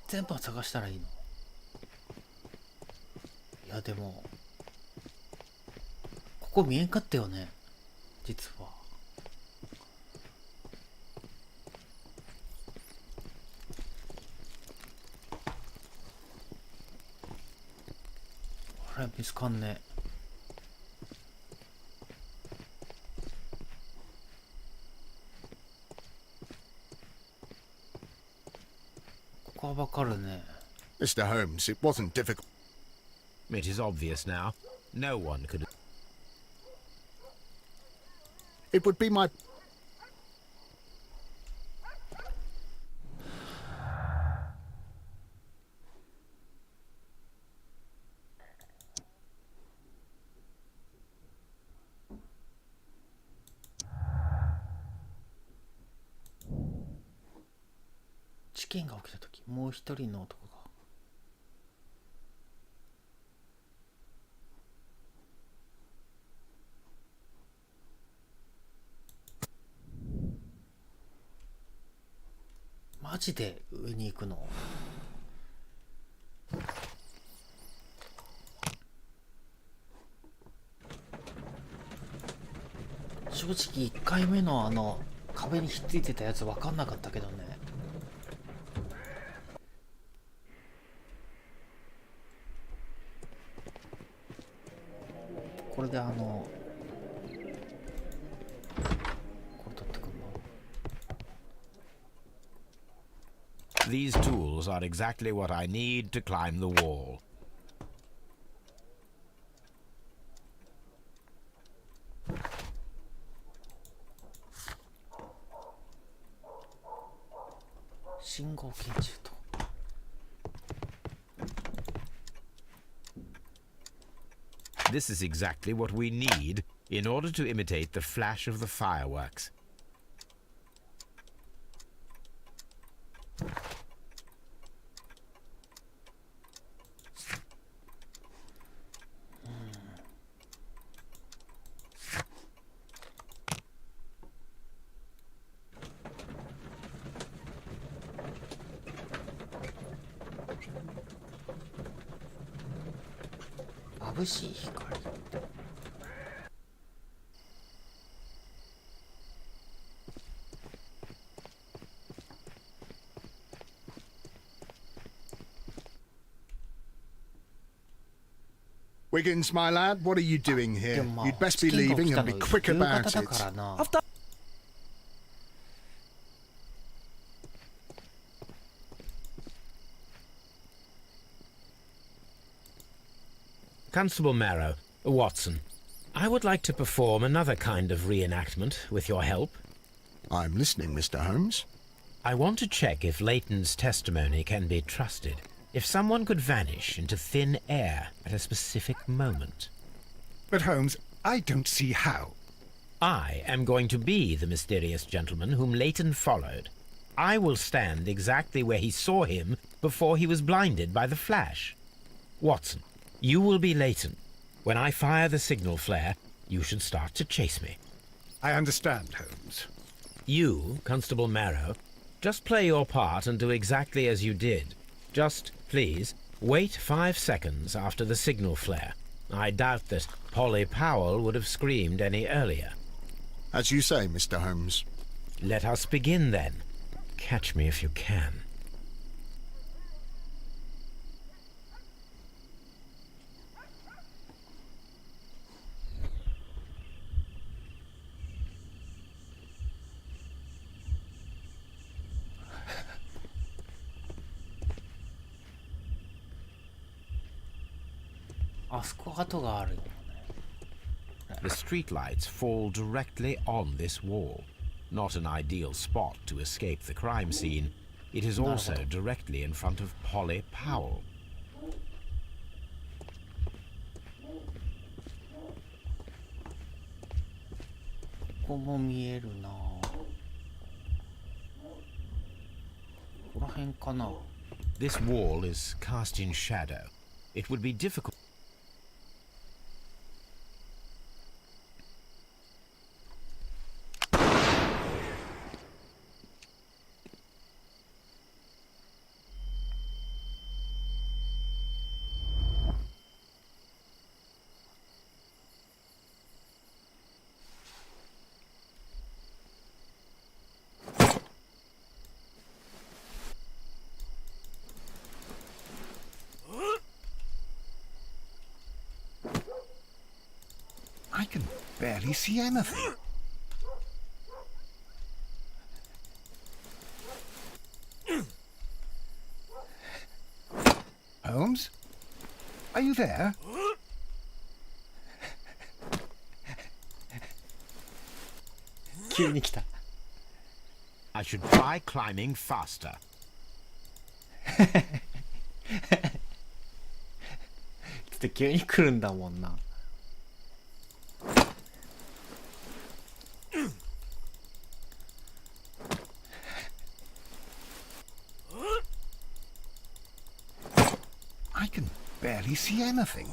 S1: 全部探したらいいの？いやでもここ見えんかったよね、実は。あれ見つかんねえ。ここはわかるね。
S5: Mr. Holmes, it wasn't difficult.
S3: It is obvious now. No one could...
S5: It would be my...
S1: 「事件が起きた時、もう一人の男が」マジで上に行くの？正直1回目の壁にひっついてたやつ分かんなかったけどね。これでこれ取ってくんの？
S3: These tools are exactly what I need to climb the wall. This is exactly what we need in order to imitate the flash of the fireworks.
S5: Wiggins, my lad, what are you doing here? You'd best be leaving and be quick about it.
S6: I've done.
S3: Constable Marrow, Watson, I would like to perform another kind of reenactment with your help.
S5: I'm listening, Mr. Holmes.
S3: I want to check if Leighton's testimony can be trusted. If someone could vanish into thin air at a specific moment.
S9: But Holmes, I don't see how.
S3: I am going to be the mysterious gentleman whom Leighton followed. I will stand exactly where he saw him before he was blinded by the flash. Watson, you will be Leighton. When I fire the signal flare, you should start to chase me.
S9: I understand, Holmes.
S3: You, Constable Marrow, just play your part and do exactly as you did. Just, please, wait 5 seconds after the signal flare. I doubt that Polly Powell would have screamed any earlier.
S5: As you say, Mr. Holmes.
S3: Let us begin then. Catch me if you can. The streetlights fall directly on this wall. Not an ideal spot to escape the crime scene, it is also directly in front of Polly Powell.
S1: ここも見えるな。ここら辺かな。
S3: This wall is cast in shadow. It would be difficult.
S9: I can barely see anything. Holmes? Are you there?
S1: 急に来た。
S3: I should try climbing faster.
S1: ちょっと急に来るんだもんな。
S9: I can barely see anything.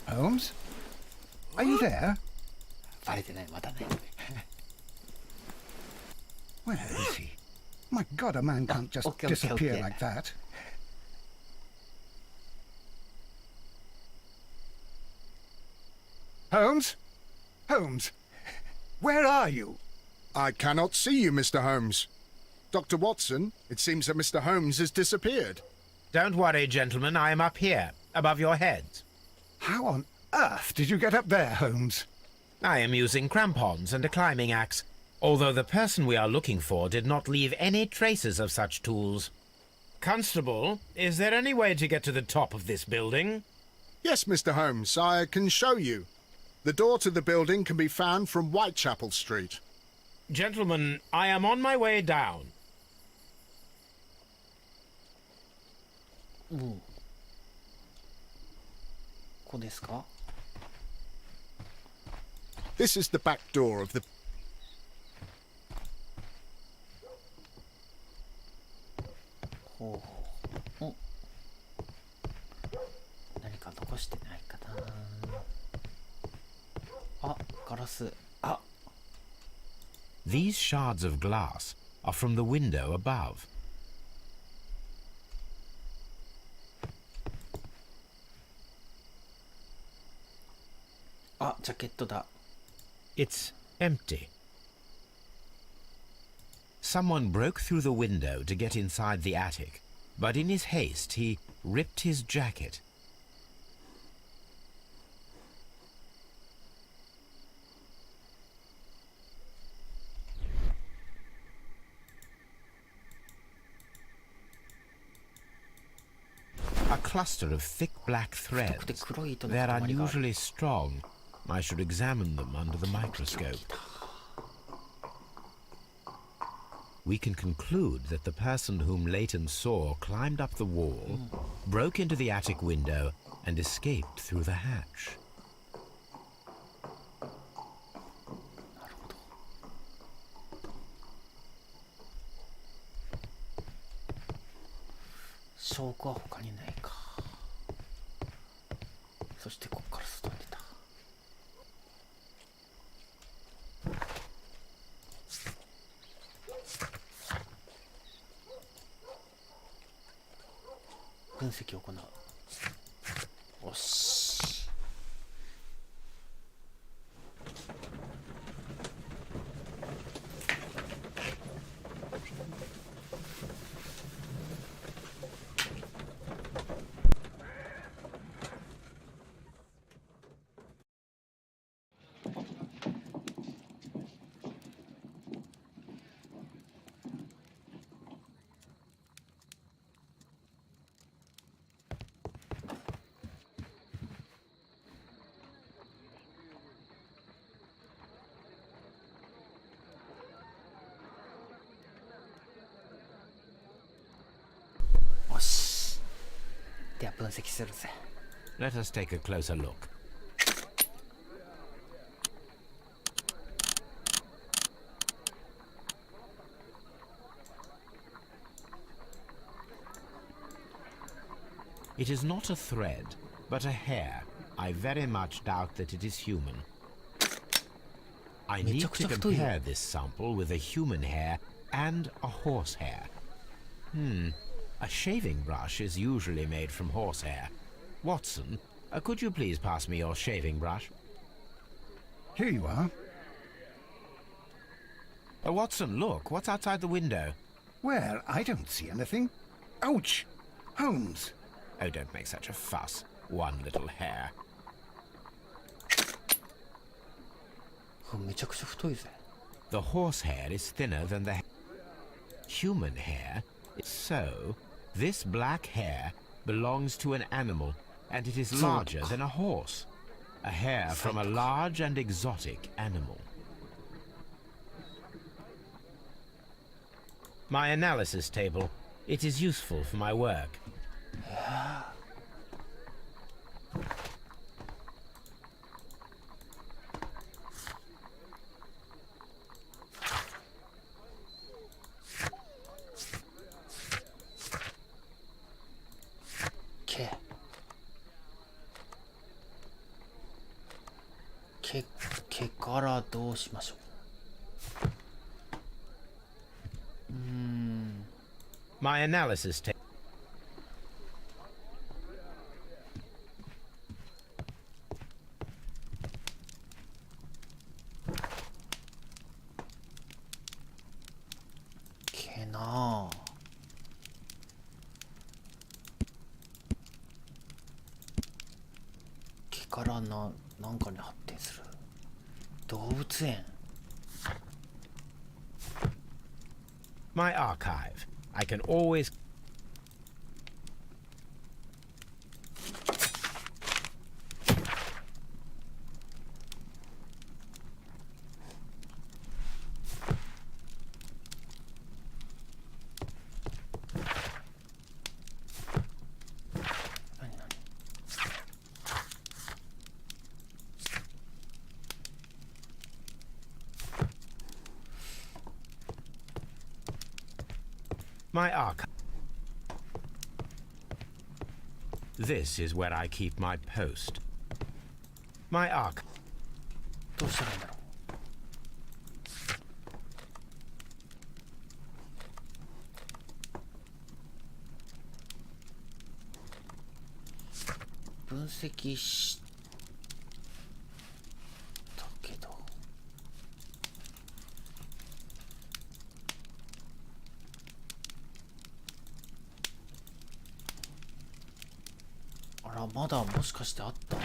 S9: Holmes? Are you there?
S1: バレてない、まだね。
S9: Where is he? My God, a man can't just
S1: okay,
S9: disappear
S1: okay.
S9: like that. Holmes? Holmes? Where are you?
S5: I cannot see you, Mr. Holmes. Dr. Watson, it seems that Mr. Holmes has disappeared.
S3: Don't worry, gentlemen, I am up here, above your heads.
S9: How on earth did you get up there, Holmes?
S3: I am using crampons and a climbing axe, although the person we are looking for did not leave any traces of such tools. Constable, is there any way to get to the top of this building?
S5: Yes, Mr. Holmes, I can show you. The door to the building can be found from Whitechapel Street.
S3: Gentlemen, I am on my way down.
S1: うん。ここですか？
S5: This is the back door of the...
S1: ほうほう。お。何か残してないかな。あ、ガラス。あ。
S3: These shards of glass are from the window above.
S1: あ、ジャケットだ。
S3: It's empty. Someone broke through the window to get inside the attic, but in his haste he ripped his jacket. A cluster of thick black threads. They're unusually strong. I should examine them under the microscope. We can conclude that the person whom Leighton saw climbed up the wall, broke into the attic window, and escaped through the hatch.
S1: 証拠は他にないか。そしてここから外に出た。分析を行う。よし。では分析するぜ。
S3: Let us take a closer look. It is not a thread, but a hair. I very much doubt that it is human. I need to compare this sample with a human hair and a horse hair. A shaving brush is usually made from horsehair. Watson, could you please pass me your shaving brush?
S9: Here you are.
S3: Watson, look, what's outside the window?
S9: Where? I don't see anything. Ouch! Holmes!
S3: Oh, don't make such a fuss. One little hair.
S1: めちゃくちゃ太いぜ。
S3: The horse hair is thinner than the human hair. So, this black hair belongs to an animal, and it is larger than a horse. A hair from a large and exotic animal. My analysis table. It is useful for my work.
S1: 毛からどうしましょう。
S3: My analysis table.
S1: 毛なあ。毛からなんかに発展する。動物園。
S3: My archive. I can always... My archive. This is where I keep my post. My archive.
S1: どうしたらいいんだろう。分析したけど。あら、まだもしかしてあった？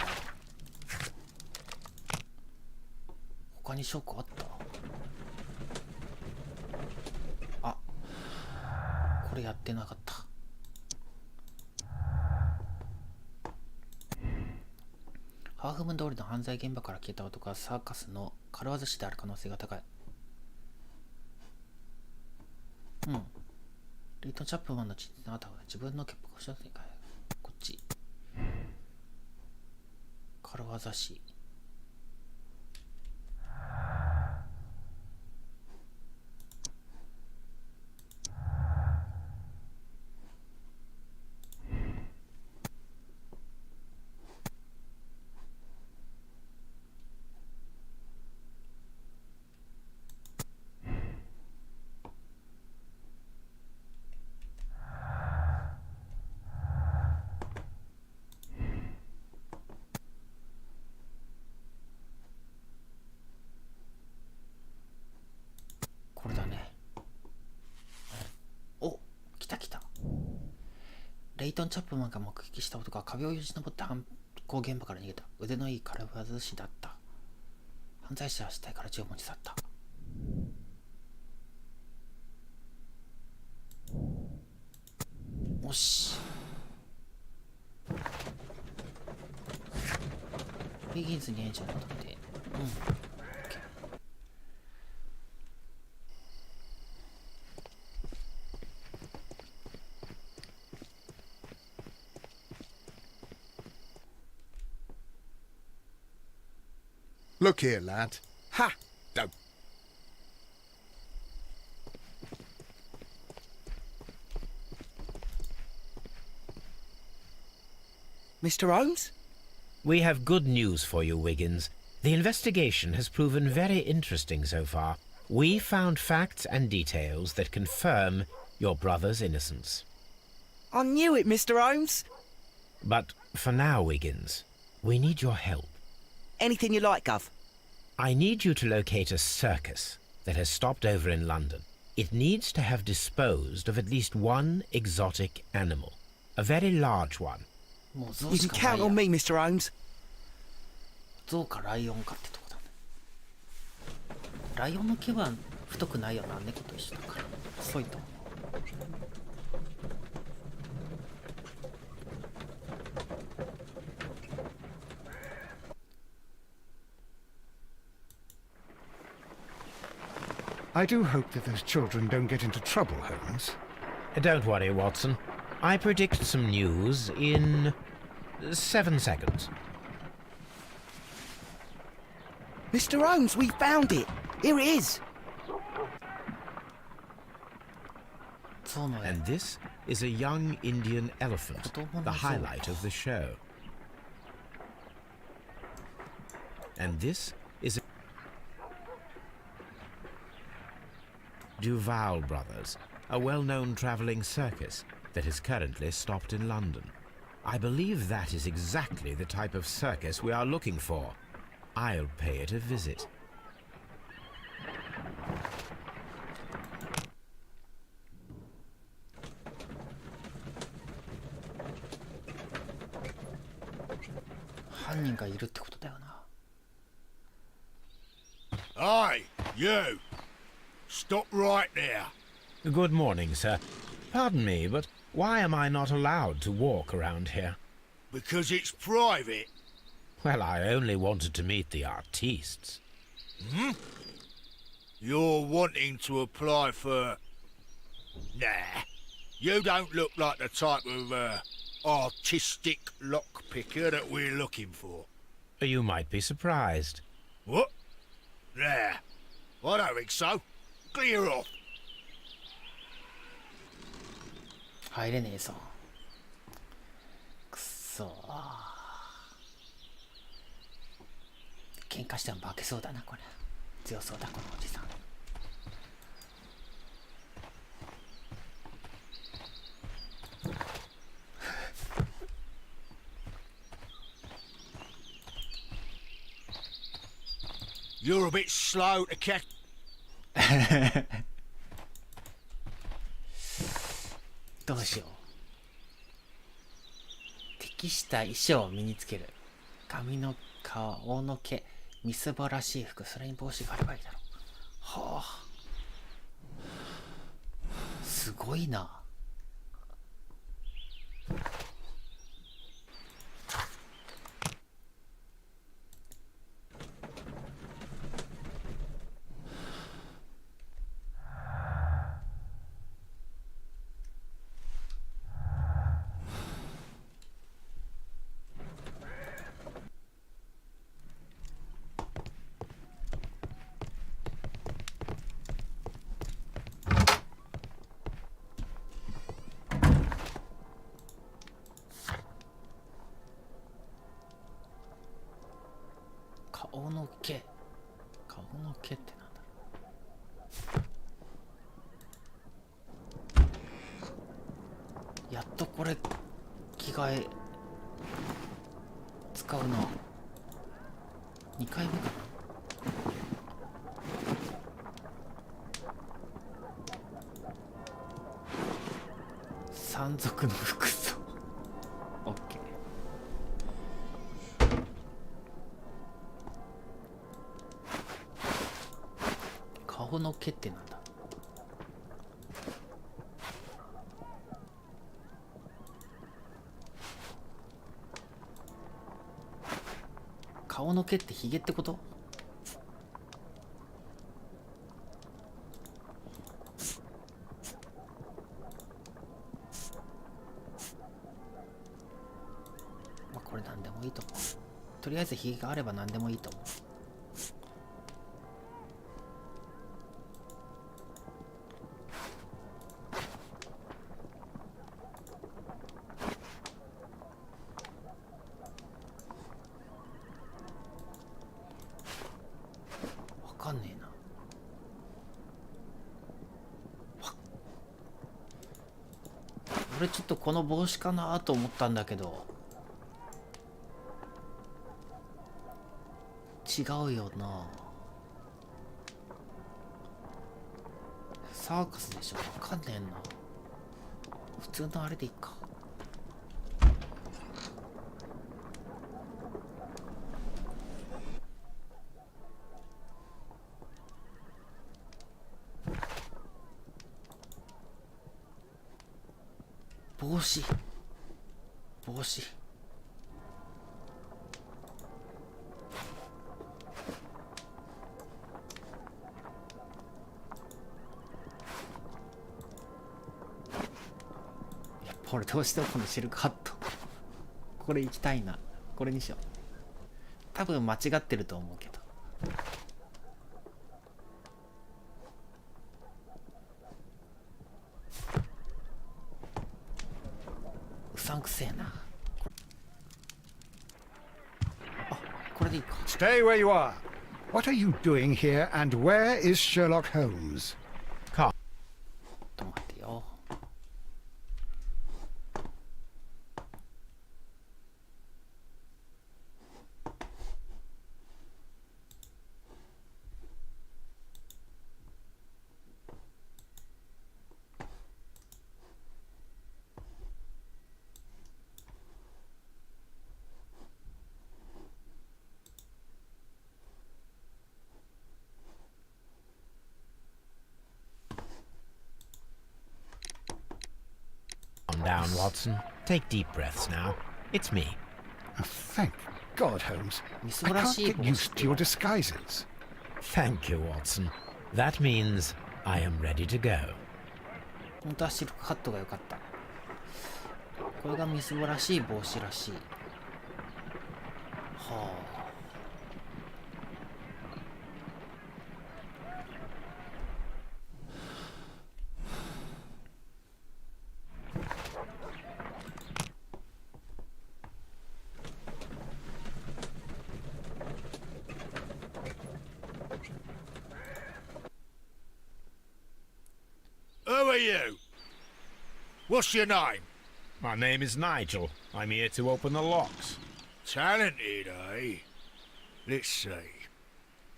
S1: 他に証拠あった？あ、これやってなかった。ハーフムーン通りの犯罪現場から消えた男はサーカスの軽業師である可能性が高い。レイトン・チャップマンの地にあった方が自分の潔白をしなくていいかい。こっち。軽業師。これだね。お、来た来た。レイトン・チャップマンが目撃した男は壁をよじ登って犯行現場から逃げた。腕のいい軽業師だった。犯罪者は死体から銃を持ち去った。よし。ビギンズにエンジンを戻って。
S5: Look here, lad.
S9: Ha!
S5: Don't.
S6: Mr. Holmes?
S3: We have good news for you, Wiggins. The investigation has proven very interesting so far. We found facts and details that confirm your brother's innocence.
S6: I knew it, Mr. Holmes.
S3: But for now, Wiggins, we need your help.
S6: Anything you like, Gov.
S3: I need you to locate a circus that has stopped over in London. It needs to have disposed of at least one exotic animal. A very large one.
S1: もう象
S6: You
S1: し
S6: can
S1: かない
S6: count
S1: や
S6: on me, Mr. Holmes.
S1: 象かライオンかってとこだね。ライオンの毛は太くないよな、猫と一緒だから細いと思う。
S9: I do hope that those children don't get into trouble, Holmes.
S3: Don't worry, Watson. I predict some news in 7 seconds.
S6: Mr. Holmes, we found it. Here it is.
S1: 象の絵
S3: And this is a young Indian elephant, the highlight of the show. And this is a Duval Brothers, a well-known travelling circus that is currently stopped in London. I believe that is exactly the type of circus we are looking for. I'll pay it a visit.
S2: Aye, you! Stop right there.
S3: Good morning, sir. Pardon me, but why am I not allowed to walk around here?
S2: Because it's private.
S3: Well, I only wanted to meet the artistes.
S2: Hmm? You're wanting to apply for... Nah. You don't look like the type of, artistic lockpicker that we're looking for.
S3: You might be surprised.
S2: What? Nah. I don't think so. Clear off.
S1: 入れねえぞ。くそー。喧嘩しても負けそうだな、これ。強そうだ、このおじさん。
S2: You're a bit slow to catch.
S1: どうしよう。適した衣装を身につける。髪の顔の毛、みすぼらしい服、それに帽子があればいいだろう。はあ。すごいな。顔の毛。顔の毛ってなんだろう。やっとこれ着替え使うな。2回目かな。山賊の服装。オッケー。顔の毛ってなんだ。顔の毛ってヒゲってこと？まあこれ何でもいいと思う。とりあえずヒゲがあれば何でもいいと思う。俺ちょっとこの帽子かなと思ったんだけど、違うよな。サーカスでしょ、わかんねえな。普通のあれでいいか。帽子やっぱ俺どうしてもこのシルクハットこれ行きたいな。これにしよう。多分間違ってると思うけど。うさんくせえな。あ、これでいいか。
S9: Stay where you are. What are you doing here, and where is Sherlock Holmes?
S1: ちょっと待ってよ。
S3: Calm down, Watson. Take deep breaths now. It's me.
S9: Oh, thank God, Holmes. I can't
S1: らしい
S9: get used to your disguises.
S3: Thank you, Watson. That means I am ready to go.
S1: 本当はシルクハットが良かった。これがみすぼらしい帽子らしい。はあ。
S2: Who are you? What's your name?
S3: My name is Nigel. I'm here to open the locks.
S2: Talented, eh? Let's see.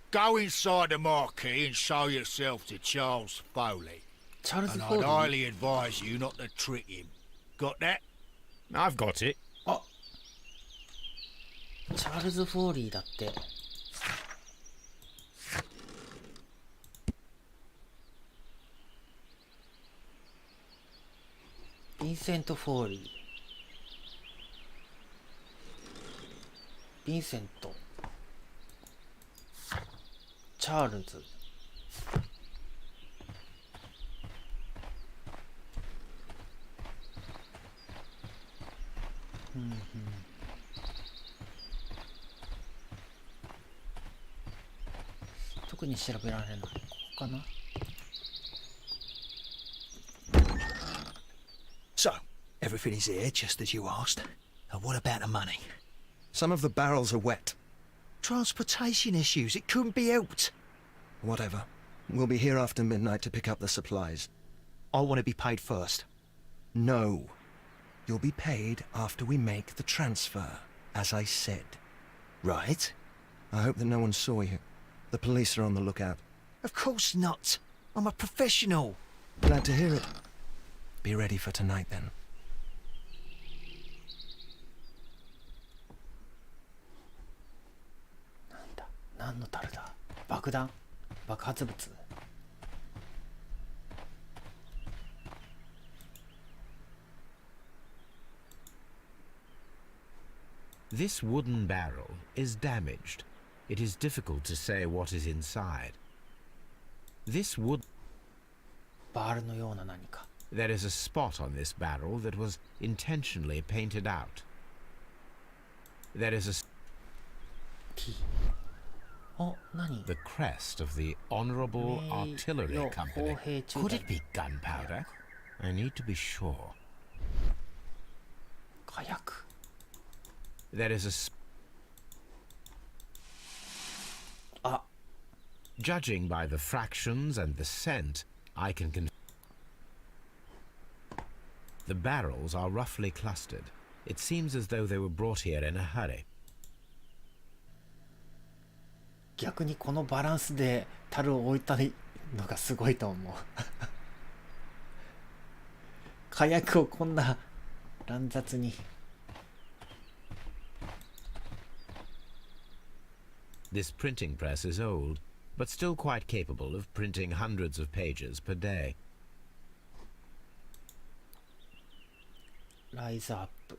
S2: Go inside the marquee and show yourself to Charles Foley.
S1: チャールズ・
S2: And
S1: フォ
S2: I'd
S1: ーリー。
S2: highly advise you not to trick him. Got that?
S3: I've got it.
S1: あ、チャールズ・フォーリーだって。ヴィンセント・フォーリー。ヴィンセント。チャールズ。特に調べられない。ここかな。
S6: So, everything is here just as you asked. And what about the money?
S10: Some of the barrels are wet.
S6: Transportation issues, it couldn't be helped.
S10: Whatever. We'll be here after midnight to pick up the supplies.
S6: I want to be paid first.
S10: No. You'll be paid after we make the transfer, as I said.
S6: Right?
S10: I hope that no one saw you. The police are on the lookout.
S6: Of course not. I'm a professional.
S10: Glad to hear it. Be ready for tonight, then.
S1: なんだ、何の樽だ。爆弾、爆発物。
S3: This wooden barrel is damaged. It is difficult to say what is inside. This wood...
S1: バールのような何か。
S3: There is a spot on this barrel that was intentionally painted out. There is a...
S1: T. お、何？
S3: The crest of the Honorable Artillery Company. Could it be gunpowder? I need to be sure.
S1: 火薬。
S3: There is a...
S1: Ah.
S3: Judging by the fractions and the scent, I can The barrels are roughly clustered. It seems as though they were brought here in a hurry.
S1: 逆にこのバランスで樽を置いたのがすごいと思う。火薬をこんな乱雑に。
S3: This printing press is old, but still quite capable of printing hundreds of pages per day.
S1: ライズアップ。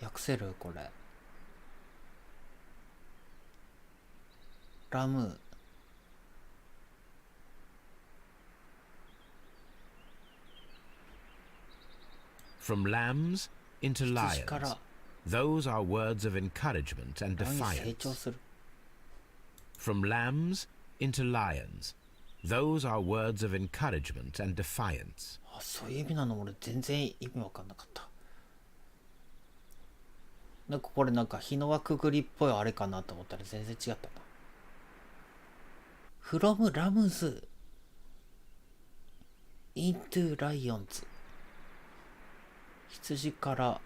S1: 訳せるこれ。ラム。
S3: From lambs into lions. Those are words of encouragement and defiance. From lambs into lions. Those are words of encouragement and defiance.
S1: あ、そういう意味なの俺全然意味わかんなかった。なんかこれなんか日の輪くぐりっぽいあれかなと思ったら全然違ったな。From lambs into lions。羊から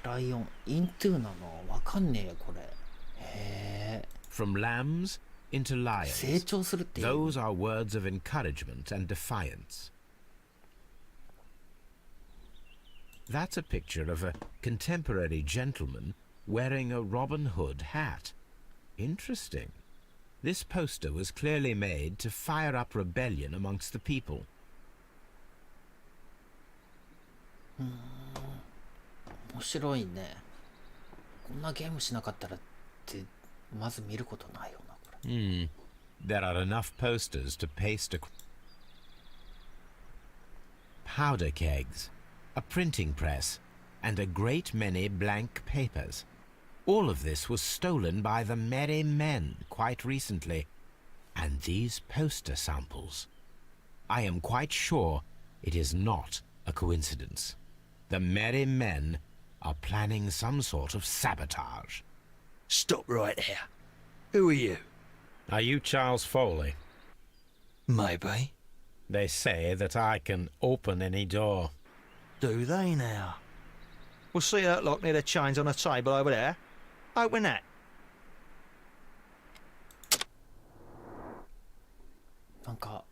S1: ライオン、into なのわかんねえよこれ。へえ。
S3: From lambs into lions.
S1: 成長するっていう。
S3: Those are words of encouragement and defiance. That's a picture of a contemporary gentleman wearing a Robin Hood hat. Interesting. This poster was clearly made to fire up rebellion amongst the people.
S1: 面白いね。こんなゲームしなかったらってまず見ることないよなこれ。
S3: There are enough posters to paste a powder kegs, a printing press, and a great many blank papers. All of this was stolen by the merry men quite recently. And these poster samples. I am quite sure it is not a coincidence. The merry men are planning some sort of sabotage.
S6: Stop right there. Who are you?
S3: Are you Charles Foley?
S6: Maybe.
S3: They say that I can open any door.
S6: Do they now? We'll see that lock near the chains on the table over there. Open that.
S1: なんか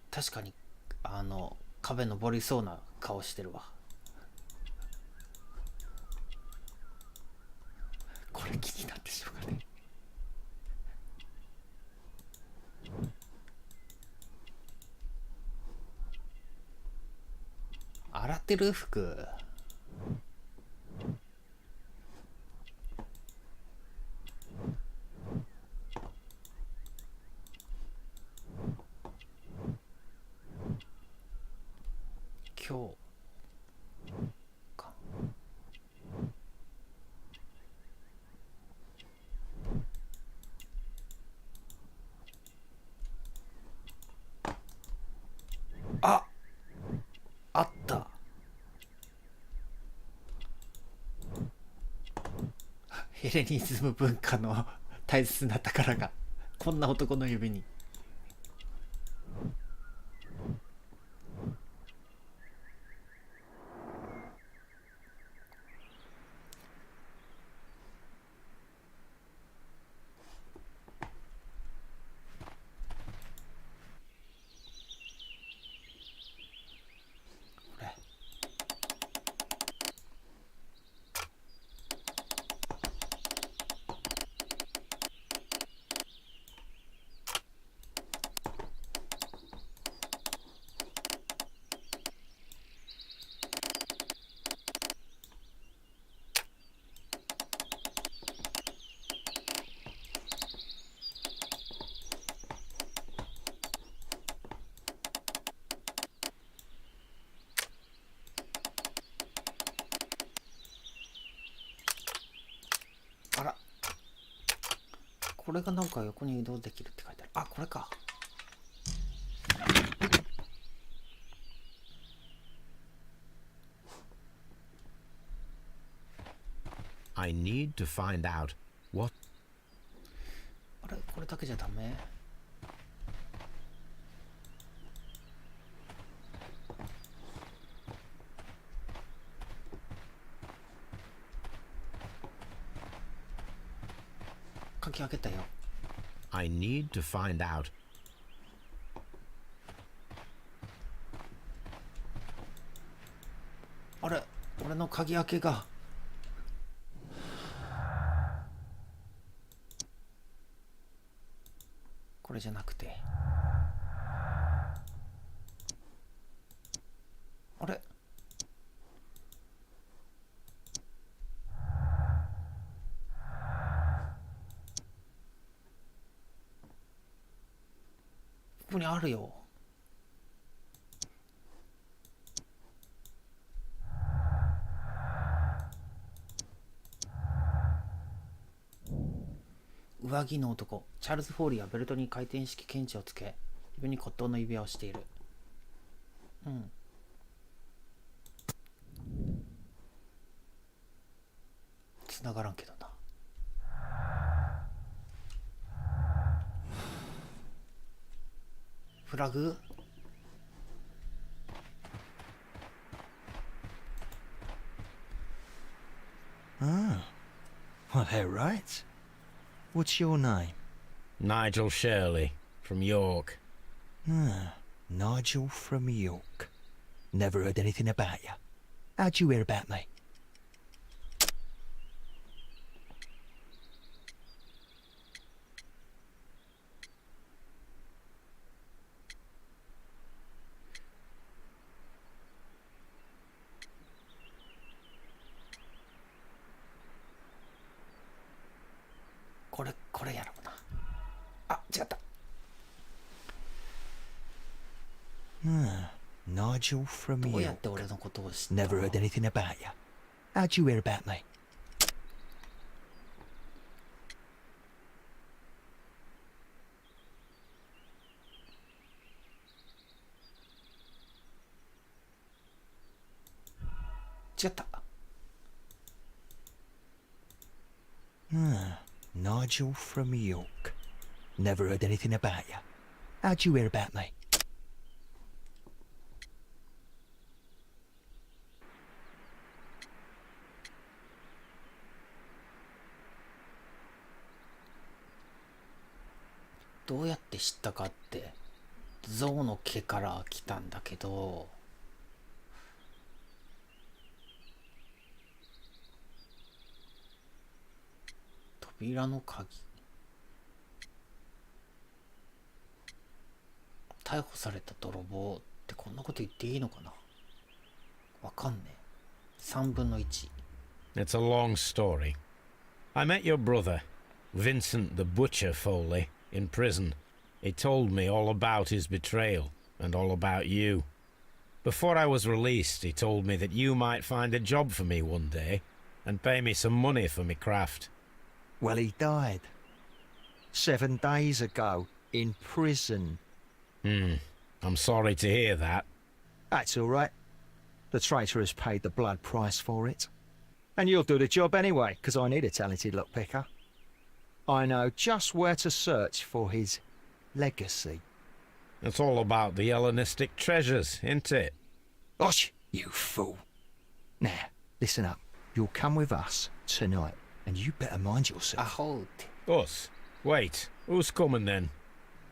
S1: 確かに壁登りそうな顔してるわ。これ気になってしょうがね。洗ってる服。今日か。あ、あった。ヘレニズム文化の大切な宝がこんな男の指に。あら、これがなんか横に移動できるって書いてある。あ、これか。
S3: I need to find out what.
S1: あれこれだけじゃダメ？鍵開けたよ。
S3: I need to find out.
S1: あれ俺の鍵開けが。これじゃなくて。あれここにあるよ。上着の男チャールズ・フォーリーはベルトに回転式検知をつけ指に骨董の指輪をしている。繋がらんけどな。フラグ
S10: Ah. Well, they're right. What's your name?
S3: Nigel Shirley, from York.
S10: Ah, Nigel from York. Never heard anything about you. How'd you hear about me?
S1: これやろうな。あ、違った。
S10: Nigel from
S1: どうやっ
S10: York.
S1: て俺のことを知った？
S10: Never heard anything about you. How'd you hear about me?
S1: 違った。
S10: Nigel from York. Never heard anything about you. How'd you hear about me?
S1: どうやって知ったかって象の毛から来たんだけど、扉の鍵、逮捕された泥棒ってこんなこと言っていいのかな。わかんねえ。3分の1。
S3: It's a long story. I met your brother, Vincent the Butcher Foley, in prison. He told me all about his betrayal and all about you. Before I was released, he told me that you might find a job for me one day and pay me some money for me craft.
S10: Well, he died 7 days ago in prison.
S3: I'm sorry to hear that.
S10: That's all right. The traitor has paid the blood price for it. And you'll do the job anyway, because I need a talented lockpicker. I know just where to search for his legacy.
S3: It's all about the Hellenistic treasures, isn't it?
S10: Osh, you fool. Now, listen up. You'll come with us tonight, and you better mind
S1: ア
S10: yourself.
S1: ホって。
S3: Us? Wait, who's coming then?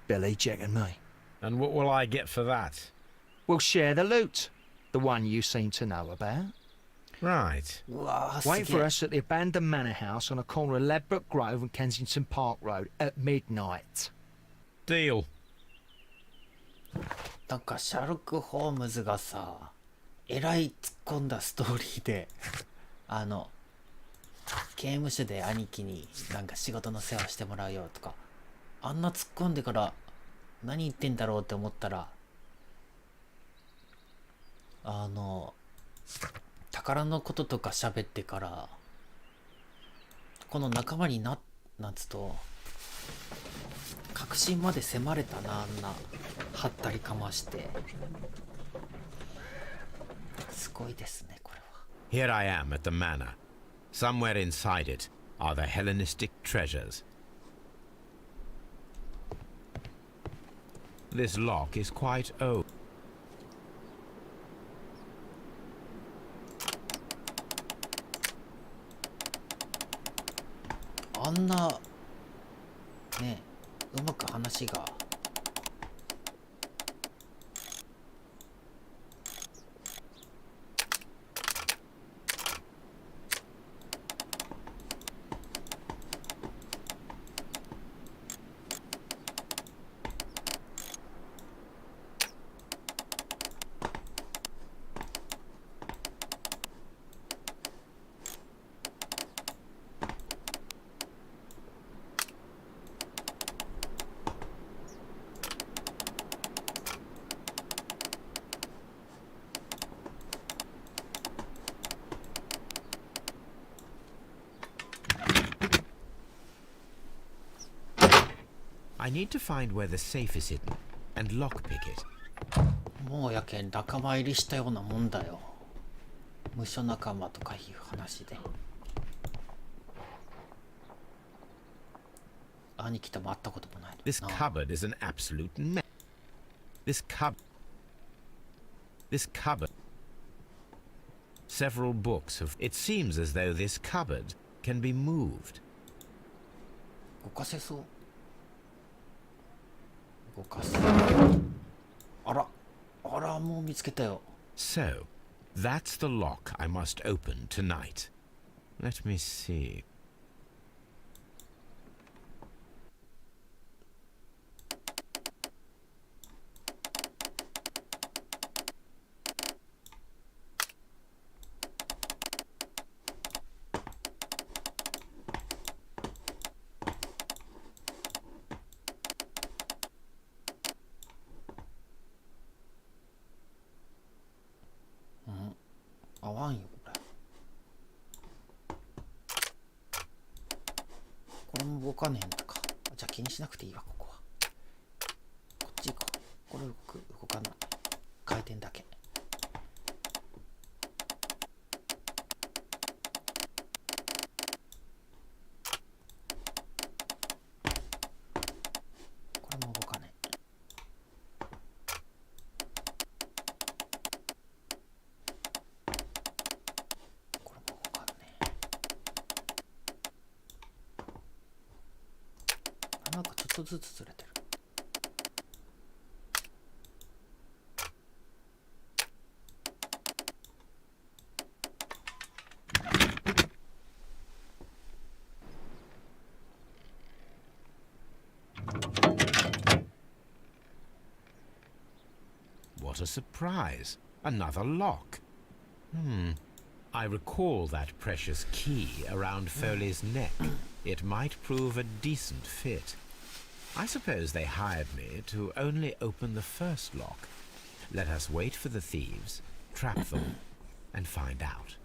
S10: Billy, Jack and me.
S3: And what will I get for that?
S10: We'll share the loot. The one you seem to know about.
S3: Right.
S1: うわー、
S10: Wait
S1: す
S10: for
S1: げえ。
S10: us at the abandoned manor house on the corner of Ladbroke Grove and Kensington Park Road at midnight.
S3: Deal.
S1: なんかシャーロック・ホームズがさ、えらい突っ込んだストーリーで刑務所で兄貴になんか仕事の世話してもらうよとか、あんな突っ込んでから何言ってんだろうって思ったら、宝のこととか喋ってから、この仲間になんつと確信まで迫れたな。あんなはったりかまして、すごいですねこれは。
S3: Here I am at the manor. Somewhere inside it are the Hellenistic treasures. This lock is quite old.
S1: あんなね、うまく話が
S3: I need to find where the safe is hidden and lockpick it.
S1: もうやけん仲間入りしたようなもんだよ。無所仲間とかいう話で。兄貴とも会ったこともないのに
S3: This
S1: な。
S3: cupboard is an absolute mess. This cupboard. Several books have. It seems as though this cupboard can be moved.
S1: 動かせそう。動かす。あら、あら、もう見つけたよ。
S3: So, that's the lock I must open tonight. Let me see.
S1: Mm. 合わんよこれ。これも動かねえんだか。じゃあ気にしなくていいわここは。こっち行こう。これ動かない。回転だけ。これも動かねえ。これも動かんねえ。なんかちょっとずつずれてる。
S3: What a surprise. Another lock. I recall that precious key around Foley's neck. It might prove a decent fit. I suppose they hired me to only open the first lock. Let us wait for the thieves, trap them, and find out.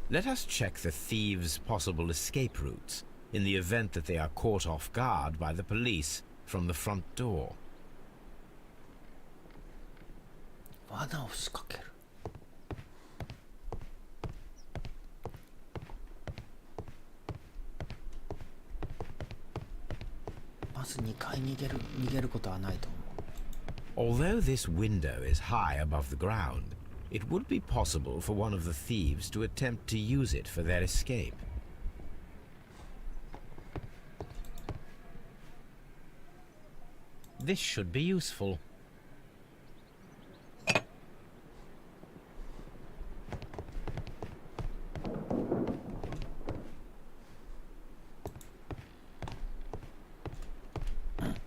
S3: Let us check the thieves' possible escape routes in the event that they are caught off guard by the police from the front door.
S1: 罠を仕掛ける。まず2回逃げることはないと思う。
S3: Although this window is high above the ground, it would be possible for one of the thieves to attempt to use it for their escape. This should be useful.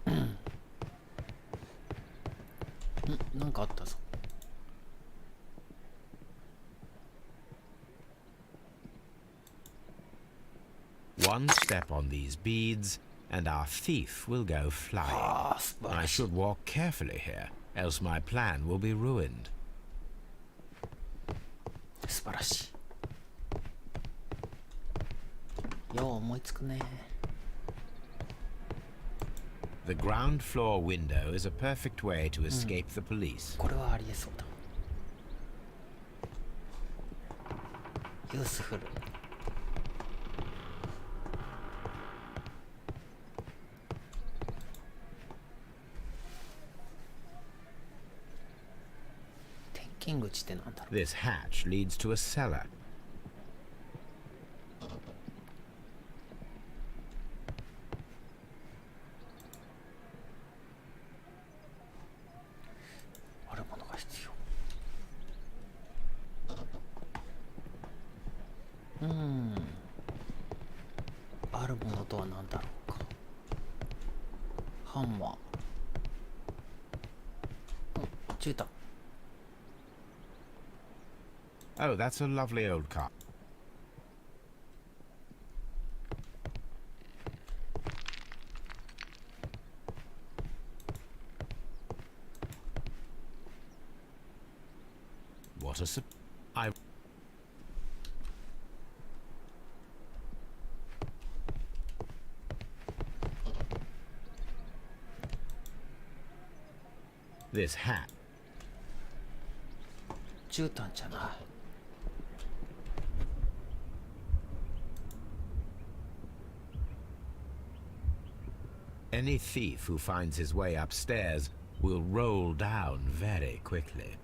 S1: Mm, なんかあったぞ。
S3: One step on these beads, and our thief will go flying. I should walk carefully here, else my plan will be ruined.
S1: 素晴らしい。よう思いつくね。
S3: The ground floor window is a perfect way to escape the police.
S1: これはありえそうだ。ユースフル。転勤口ってなんだろう。
S3: This hatch leads to a cellar.
S1: あるものが必要。あるものとは何だろうか。ハンマー。絨毯。
S3: Oh, that's a lovely old car. What a I. This hat.
S1: 絨毯じゃない。
S3: Any thief who finds his way upstairs will roll down very quickly.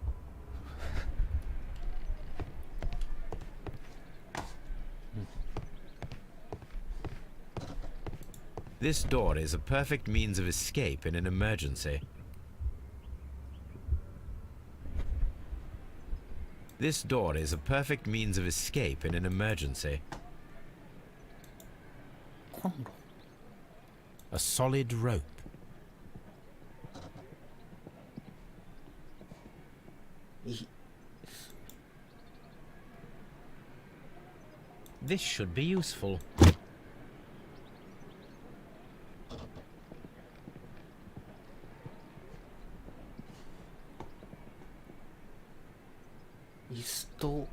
S3: This door is a perfect means of escape in an emergency. This door is a perfect means of escape in an emergency.
S1: コンロ。
S3: A solid rope. This should be useful.
S1: Isto.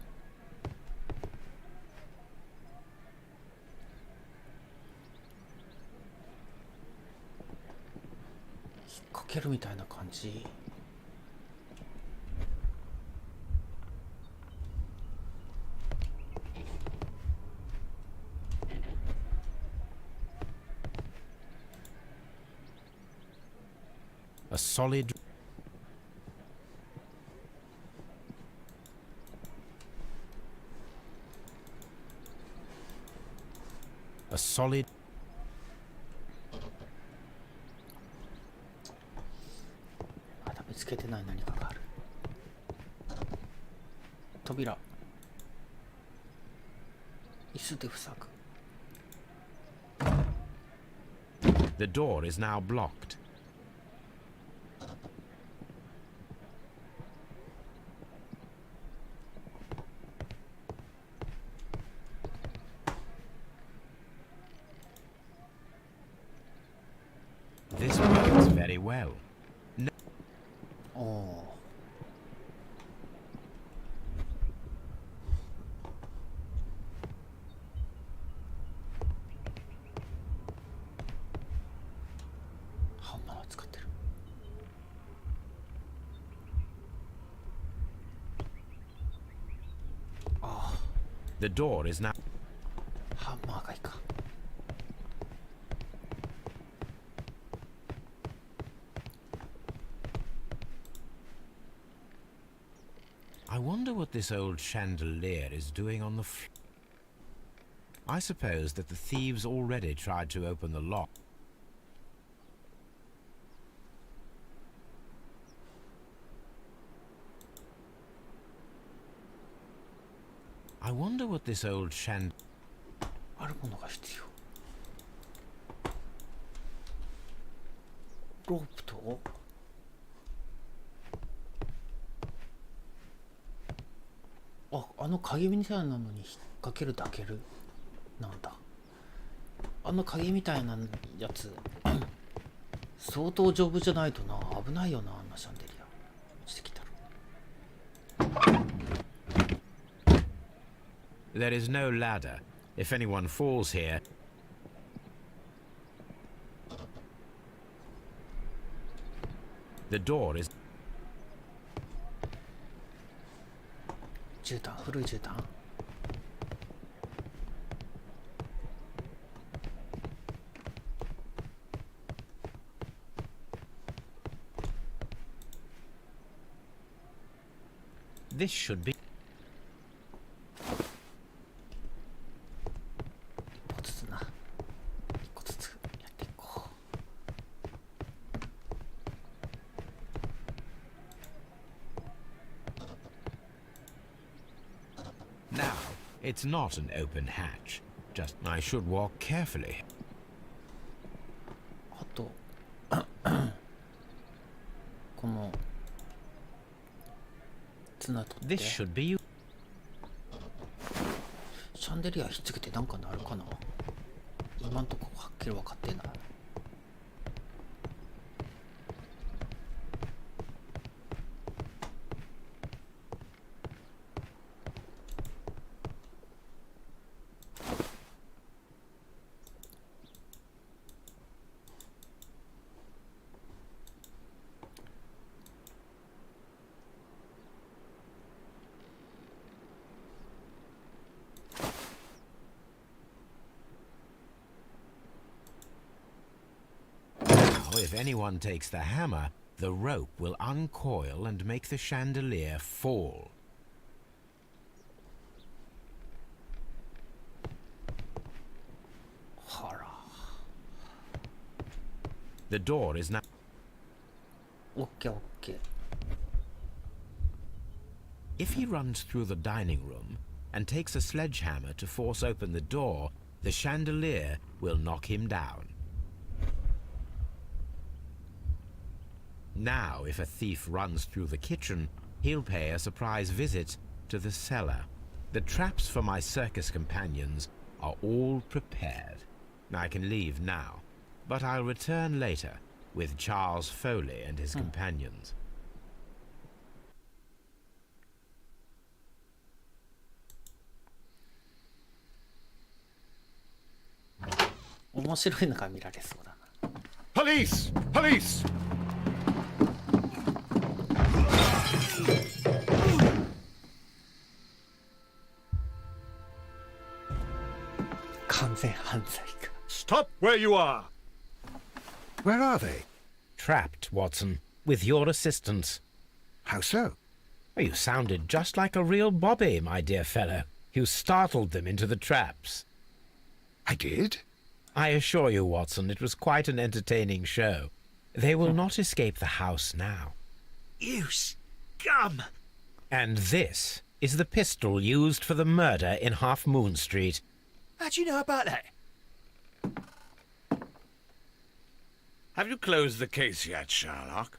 S1: かけるみたいな感じ。
S3: A solid. A solid.
S1: まだ見つけてない何かがある。扉。椅子で塞ぐ。
S3: The door is now blocked. This works very well. No.
S1: おお。ハンマーは使ってる。ああ。
S3: The door is now.
S1: ハンマーがいいか。
S3: I wonder what this old chandelier is doing on the floor. I suppose that the thieves already tried to open the lock. I wonder what this old chandelier.
S1: あるものが必要。ロープとあの鍵みたいなのに引っ掛けるだけるなんだ。あの鍵みたいなやつ相当丈夫じゃないとな。危ないよな、あんなシャンデリア落ちてきたら。
S3: There is no ladder. If anyone falls here. The door is.
S1: 絨毯、古い絨毯。
S3: This should be.
S1: 一歩ずつな。一個ずつやっていこう。
S3: Now, it's not an open hatch. Just I should walk carefully.
S1: あとこの綱取って
S3: This should be you.
S1: シャンデリアひっつけてなんかなるかな。今んとこはっきり分かってない。
S3: If anyone takes the hammer, the rope will uncoil and make the chandelier fall. The door is now.
S1: オッケーオッケー。
S3: If he runs through the dining room and takes a sledgehammer to force open the door, the chandelier will knock him down. Now, if a thief runs through the kitchen, he'll pay a surprise visit to the cellar. The traps for my circus companions are all prepared. I can leave now, but I'll return later with Charles Foley and his companions.
S1: 面白いのが見られそうだな。
S7: Police! Police!
S1: 完全犯罪か。
S7: Stop where you are!
S9: Where are they?
S3: Trapped, Watson, with your assistance.
S9: How so?
S3: You sounded just like a real Bobby, my dear fellow. You startled them into the traps.
S9: I did?
S3: I assure you, Watson, it was quite an entertaining show. They will not escape the house now.
S6: You scum!
S3: And this is the pistol used for the murder in Half Moon Street.
S6: How'd you know about that?
S7: Have you closed the case yet, Sherlock?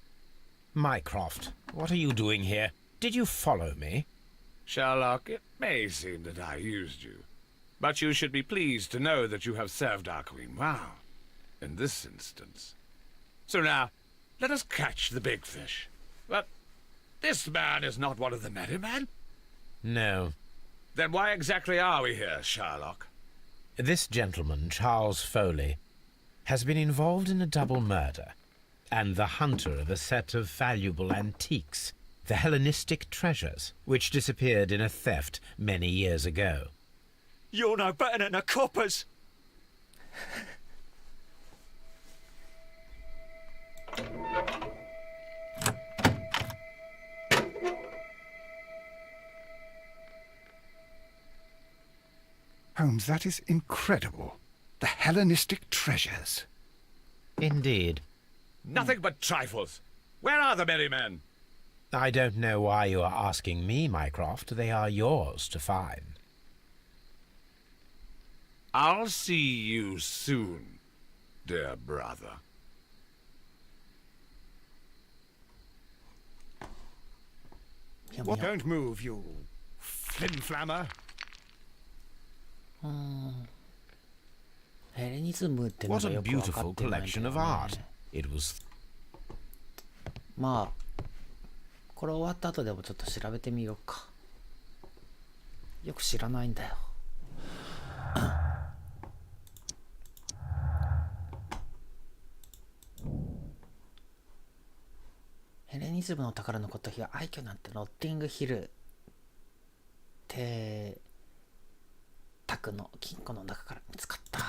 S3: Mycroft, what are you doing here? Did you follow me?
S7: Sherlock, it may seem that I used you, but you should be pleased to know that you have served our queen well, in this instance. So now, let us catch the big fish. But this man is not one of the merry men.
S3: No.
S7: Then why exactly are we here, Sherlock?
S3: This gentleman, Charles Foley, has been involved in a double murder, and the hunter of a set of valuable antiques, the Hellenistic treasures, which disappeared in a theft many years ago.
S6: You're no better than the coppers!
S9: Holmes, that is incredible. The Hellenistic treasures.
S3: Indeed.
S7: Nothing but trifles. Where are the merry men?
S3: I don't know why you are asking me, Mycroft. They are yours to find.
S7: I'll see you soon, dear brother.
S9: Don't move, you flim-flammer.
S1: ヘレニズムっての
S3: What
S1: が
S3: a
S1: よく分か
S3: beautiful
S1: ってないんだ
S3: collection
S1: よ
S3: of
S1: ね。
S3: art. It was
S1: まあこれ終わった後でもちょっと調べてみようか。よく知らないんだよ。ヘレニズムの宝の骨董品は愛嬌なんてノッティングヒル邸宅の金庫の中から見つかった。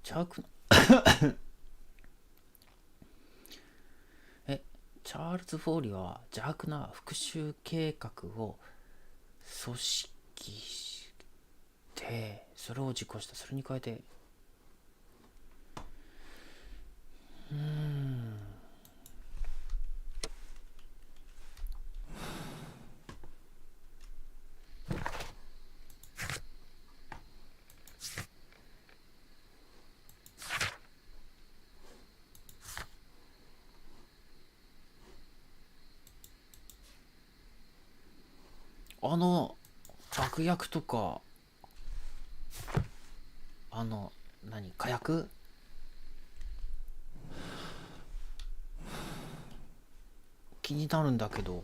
S1: 邪悪なチャールズ・フォーリーは邪悪な復讐計画を組織してそれを実行した。それに加えて爆薬とか火薬気になるんだけど。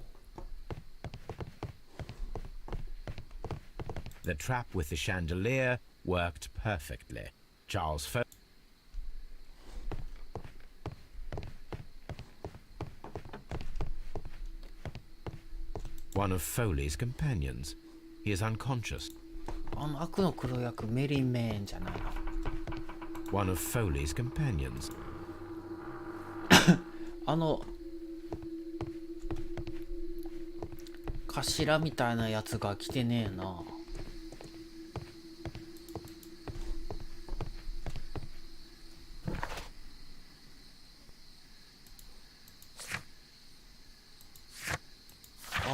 S3: The trap with the chandelier worked perfectly. Charles one of Foley's companions. He is unconscious.
S1: 悪の黒役メリー・メーンじゃないの。
S3: One of Foley's companions.
S1: 頭みたいなやつが来てねえな。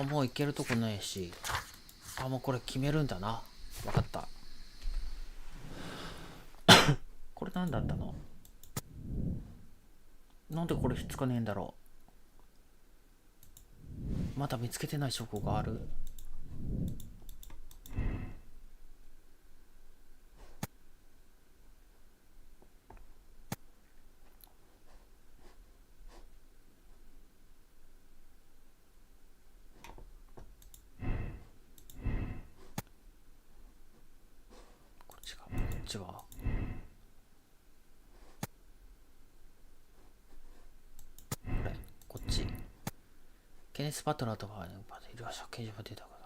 S1: もう行けるとこないし。もうこれ決めるんだな。わかった。これ何だったの？なんでこれひっつかねえんだろう。まだ見つけてない証拠がある。こっちはこっち。ケネス・パトラーとかいる刑事が出たから。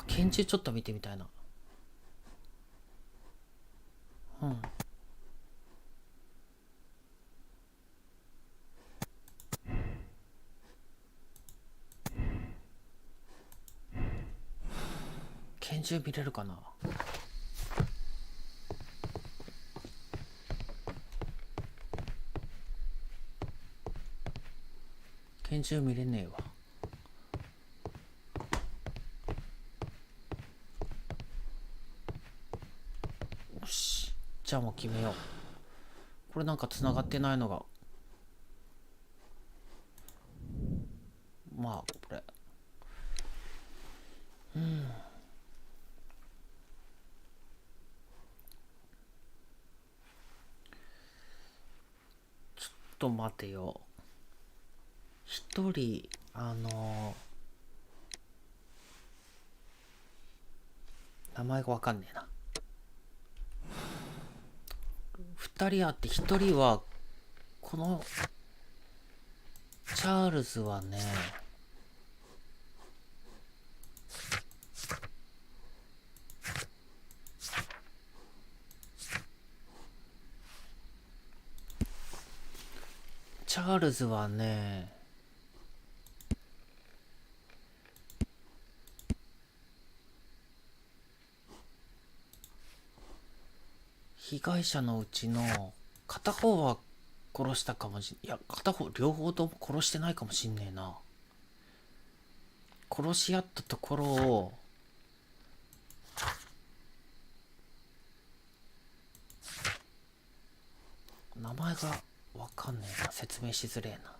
S1: 拳銃ちょっと見てみたいな。拳銃見れるかな。拳銃見れねえわ。よし、じゃあもう決めよう。これなんか繋がってないのが、まあこれちょっと待てよ。一人名前がわかんねえな。二人あって一人はこのチャールズはね、被害者のうちの片方は殺したかもしれない。いや、片方、両方とも殺してないかもしんねえな。殺し合ったところを名前がわかんねえな。説明しづれえな。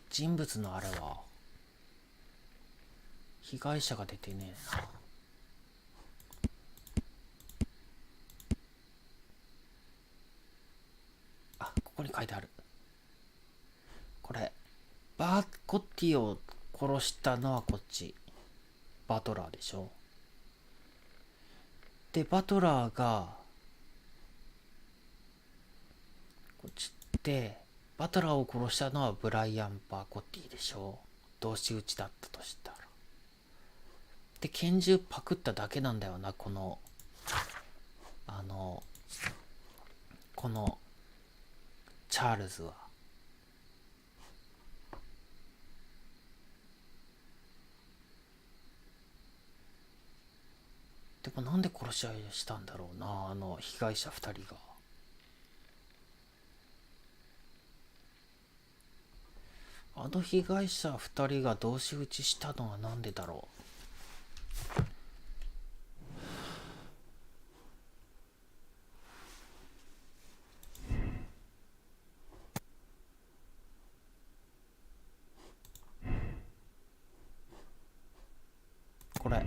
S1: 人物のあれは被害者が出てねえな。ここに書いてある。これバーコッティを殺したのはこっち、バトラーでしょ。でバトラーがこっちで、バトラーを殺したのはブライアン・バーコッティでしょ。同士討ちだったとしたらで拳銃パクっただけなんだよな、このチャールズは。でもなんで殺し合いしたんだろうな、被害者2人が。被害者2人が同士討ちしたのはなんでだろう。これ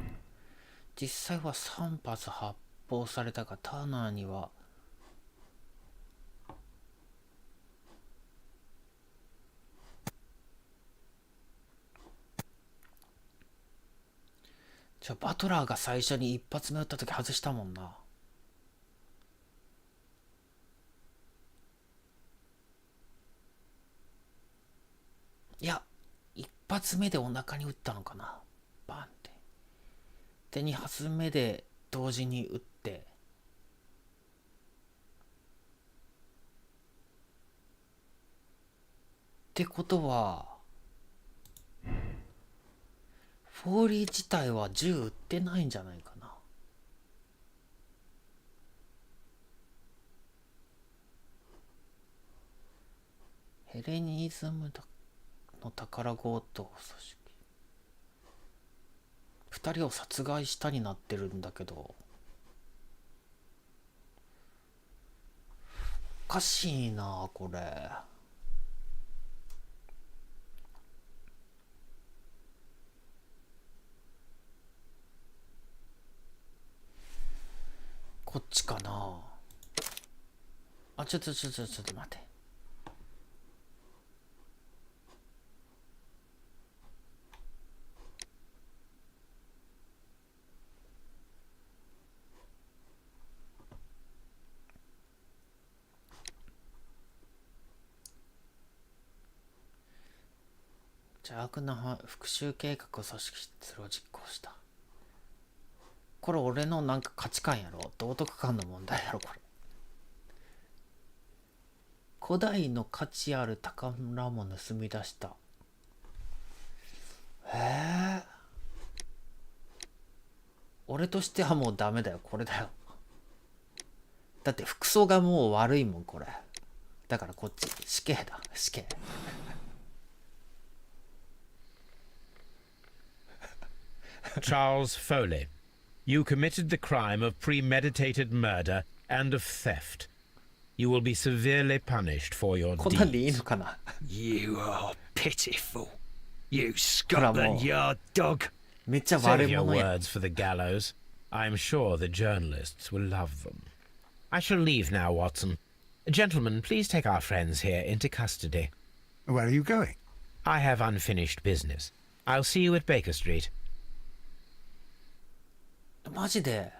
S1: 実際は3発発砲されたが、ターナーにはじゃあバトラーが最初に一発目撃った時外したもんな。いや、一発目でお腹に撃ったのかな、バンって。で2発目で同時に撃って、ってことはフォーリー自体は銃撃ってないんじゃないかな。ヘレニズムの宝強盗組織、2人を殺害したになってるんだけど、おかしいなこれ。こっちかなあ。ちょっと待って。邪悪な復讐計画を組織してそれを実行した。これ俺のなんか価値観やろ、道徳観の問題やろこれ。古代の価値ある宝も盗み出した。俺としてはもうダメだよ、これだよ。だって服装がもう悪いもんこれ。だからこっち死刑だ、死刑。
S3: Charles Foley, you committed the crime of premeditated murder and of theft. You will be severely punished for your
S1: こんなんでいい
S3: deeds.
S1: のかな。
S4: You are pitiful. You Scotland Yard dog.
S1: めっちゃ
S3: Save
S1: 悪
S3: your
S1: 者や。
S3: words for the gallows. I'm sure the journalists will love them. I shall leave now, Watson. Gentlemen, please take our friends here into custody.
S9: Where are you going?
S3: I have unfinished business. I'll see you at Baker Street.
S1: マジで。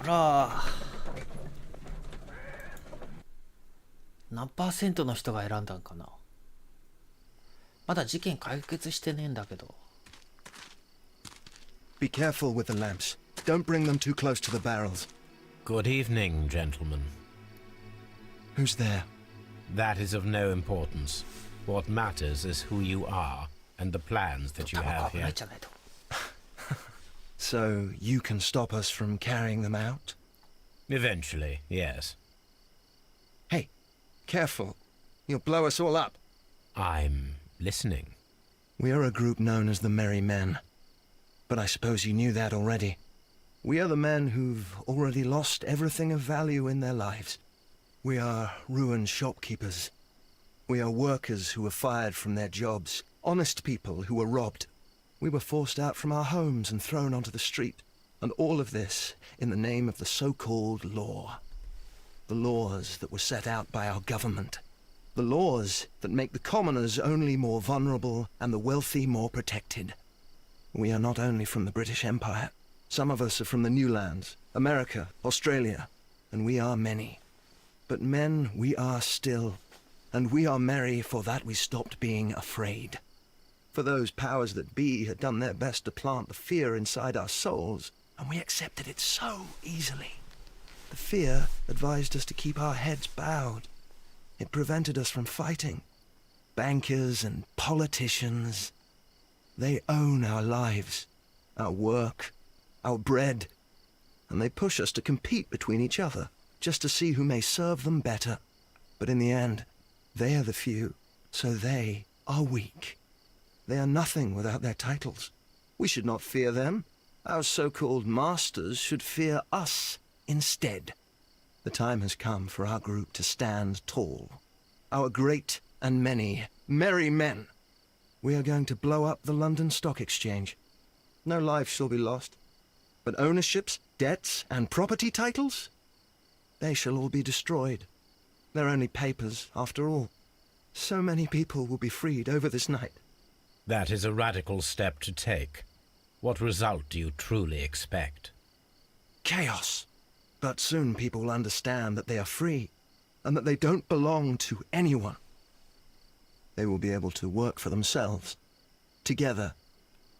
S1: あら。何%の人が選んだんかな。まだ事件解決してねえんだけど。
S11: Be careful with the lamps. Don't bring them too close to the barrels.
S3: Good evening, gentlemen.
S11: Who's there?
S3: That is of no importance. What matters is who you are and the plans that you
S1: タバコ
S3: have
S1: 危ない
S3: here.
S1: じゃないと。
S11: So you can stop us from carrying them out?
S3: Eventually, yes.
S11: Hey, careful. You'll blow us all up.
S3: I'm listening.
S11: We are a group known as the Merry Men. But I suppose you knew that already. We are the men who've already lost everything of value in their lives. We are ruined shopkeepers. We are workers who were fired from their jobs. Honest people who were robbed. We were forced out from our homes and thrown onto the street. And all of this in the name of the so-called law. The laws that were set out by our government. The laws that make the commoners only more vulnerable and the wealthy more protected. We are not only from the British Empire. Some of us are from the New Lands, America, Australia, and we are many. But men we are still, and we are merry for that we stopped being afraid. For those powers that be had done their best to plant the fear inside our souls, and we accepted it so easily. The fear advised us to keep our heads bowed. It prevented us from fighting. Bankers and politicians, they own our lives, our work, our bread, and they push us to compete between each other, just to see who may serve them better. But in the end, they are the few, so they are weak. They are nothing without their titles. We should not fear them. Our so-called masters should fear us instead. The time has come for our group to stand tall. Our great and many merry men. We are going to blow up the London Stock Exchange. No lives shall be lost. But ownerships, debts, and property titles? They shall all be destroyed. They're only papers, after all. So many people will be freed over this night.
S3: That is a radical step to take. What result do you truly expect?
S11: Chaos. But soon people will understand that they are free, and that they don't belong to anyone. They will be able to work for themselves, together,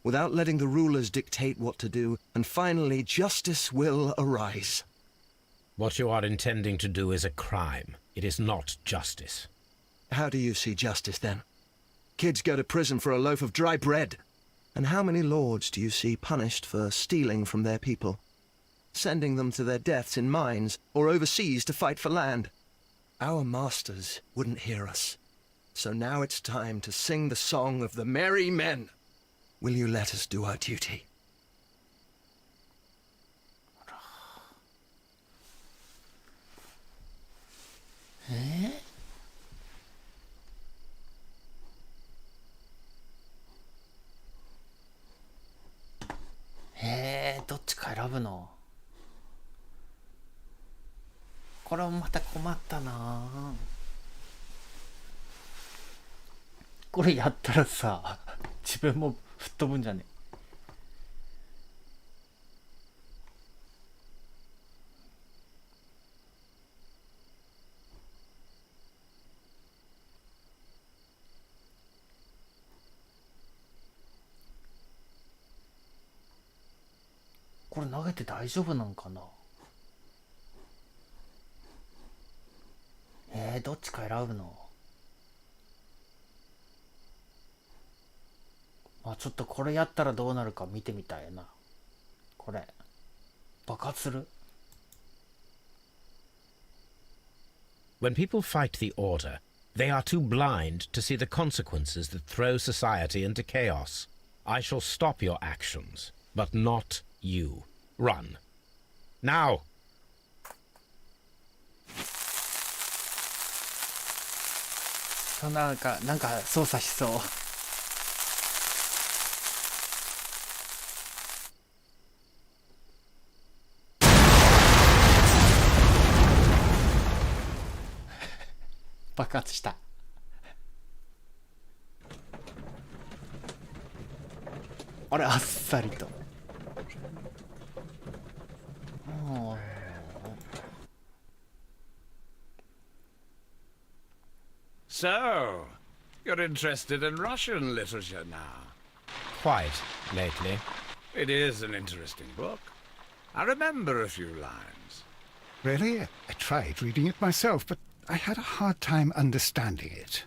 S11: without letting the rulers dictate what to do, and finally justice will arise.
S3: What you are intending to do is a crime. It is not justice.
S11: How do you see justice, then? Kids go to prison for a loaf of dry bread. And how many lords do you see punished for stealing from their people? Sending them to their deaths in mines or overseas to fight for land? Our masters wouldn't hear us. So now it's time to sing the song of the merry men. Will you let us do our duty?
S1: どっちか選ぶの？これもまた困ったな。これやったらさ、自分も吹っ飛ぶんじゃね？これ投げて大丈夫なんかな。どっちか選ぶの？まあちょっとこれやったらどうなるか見てみたいな。これ爆発する？
S3: When people fight the order, they are too blind to see the consequences that throw society into chaos. I shall stop your actions, but not you. Run. Now!
S1: なんか操作しそう。爆発した。あれあっさりと。
S12: So, you're interested in Russian literature now?
S3: Quite, lately.
S12: It is an interesting book. I remember a few lines.
S9: Really? I tried reading it myself, but I had a hard time understanding it.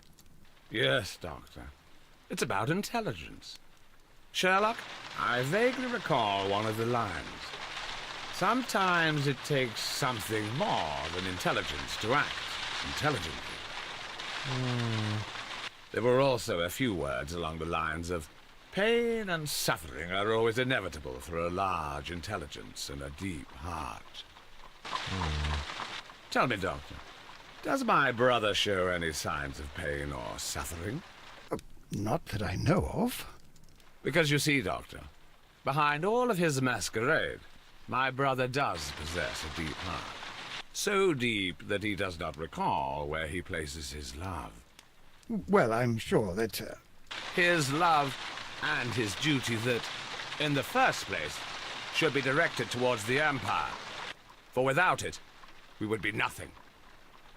S12: Yes, Doctor. It's about intelligence. Sherlock, I vaguely recall one of the lines. Sometimes it takes something more than intelligence to act intelligently. There were also a few words along the lines of, pain and suffering are always inevitable for a large intelligence and a deep heart. Tell me, Doctor, does my brother show any signs of pain or suffering?
S9: Not that I know of.
S12: Because you see, Doctor, behind all of his masquerade, my brother does possess a deep heart. So deep that he does not recall where he places his love.
S9: Well, I'm sure that...
S12: His love and his duty that, in the first place, should be directed towards the Empire. For without it, we would be nothing.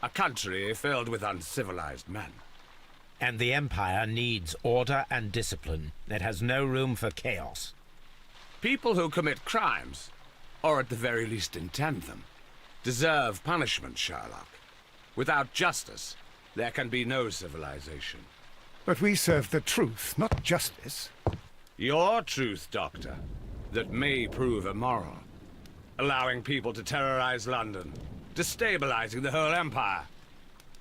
S12: A country filled with uncivilized men.
S3: And the Empire needs order and discipline. It has no room for chaos.
S12: People who commit crimes, or at the very least intend them, deserve punishment, Sherlock. Without justice, there can be no civilization.
S9: But we serve the truth, not justice.
S12: Your truth, Doctor, that may prove immoral. Allowing people to terrorize London, destabilizing the whole empire.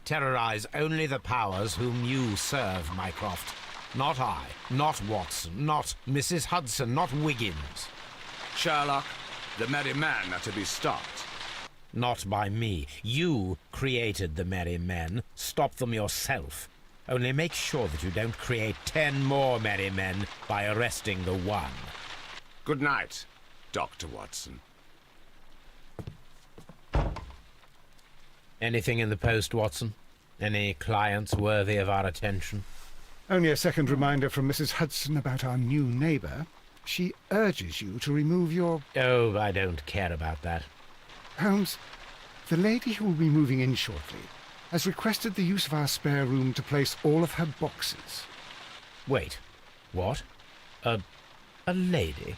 S3: Terrorize only the powers whom you serve, Mycroft. Not I, not Watson, not Mrs. Hudson, not Wiggins.
S12: Sherlock, the merry men are to be stopped.
S3: Not by me. You created the merry men. Stop them yourself. Only make sure that you don't create 10 more merry men by arresting the one.
S12: Good night, Dr. Watson.
S3: Anything in the post, Watson? Any clients worthy of our attention?
S9: Only a second reminder from Mrs. Hudson about our new neighbour. She urges you to remove your...
S3: Oh, I don't care about that.
S9: Holmes, the lady who will be moving in shortly has requested the use of our spare room to place all of her boxes.
S3: Wait, what? A lady?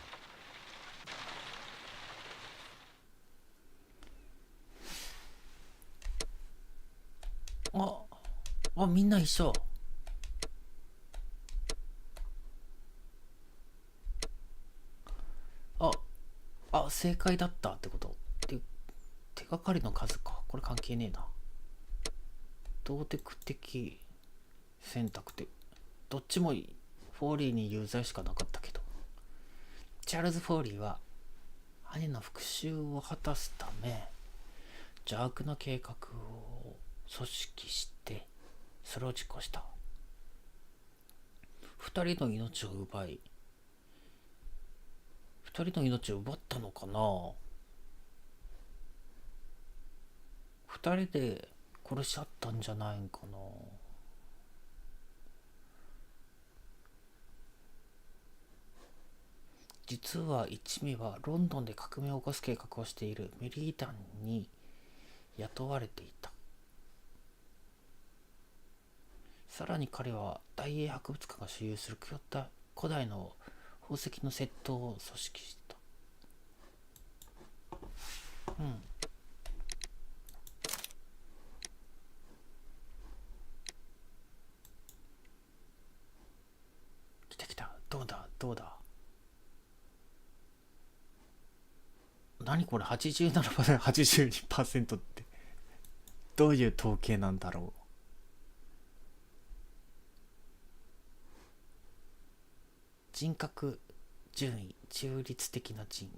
S1: みんな一緒。正解だったってこと。手がかりの数か。これ関係ねえな。動的的選択って、どっちもフォーリーに有罪しかなかったけど、チャールズ・フォーリーは兄の復讐を果たすため邪悪な計画を組織してそれを実行した。2人の命を奪ったのかな。2人で殺し合ったんじゃないんかな。実は一味はロンドンで革命を起こす計画をしているメリー団に雇われていた。さらに彼は大英博物館が所有する古代の宝石の窃盗を組織した。来た。どうだ。何これ 87%、82% ってどういう統計なんだろう。人格順位中立的な人。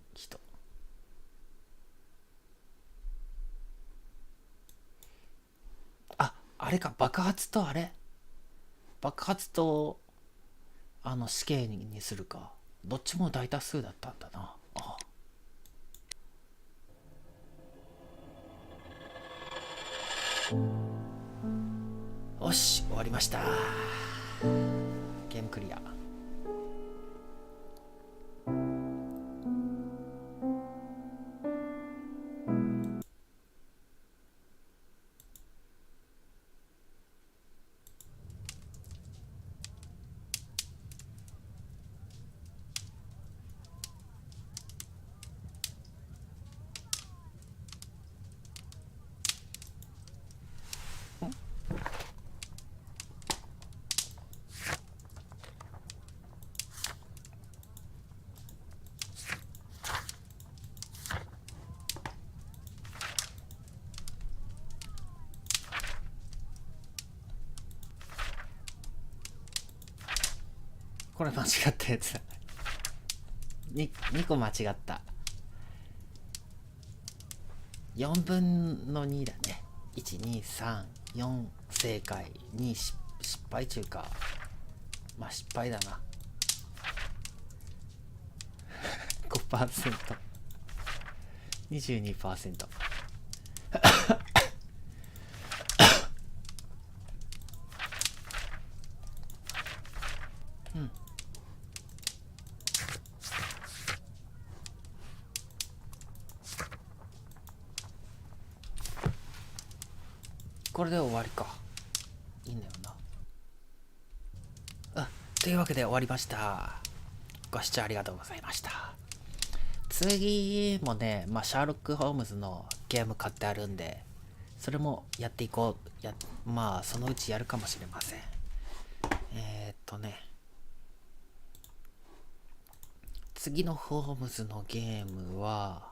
S1: あれか、爆発と死刑にするか、どっちも大多数だったんだな。よし、終わりました。ゲームクリア。これ間違ったやつだ。2個間違った。4分の2だね。1、2、3、4正解、2失敗中か。まあ失敗だな。5%、22%。これで終わりか。いいんだよな。というわけで終わりました。ご視聴ありがとうございました。次もね、シャーロック・ホームズのゲーム買ってあるんで、それもやっていこう。そのうちやるかもしれません。次のホームズのゲームは、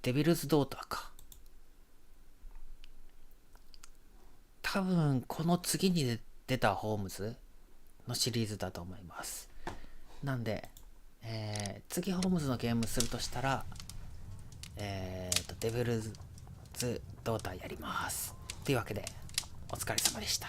S1: デビルズ・ドーターか。多分、この次に出たホームズのシリーズだと思います。なんで、次ホームズのゲームするとしたら、デビルズ・ドーターやります。というわけで、お疲れ様でした。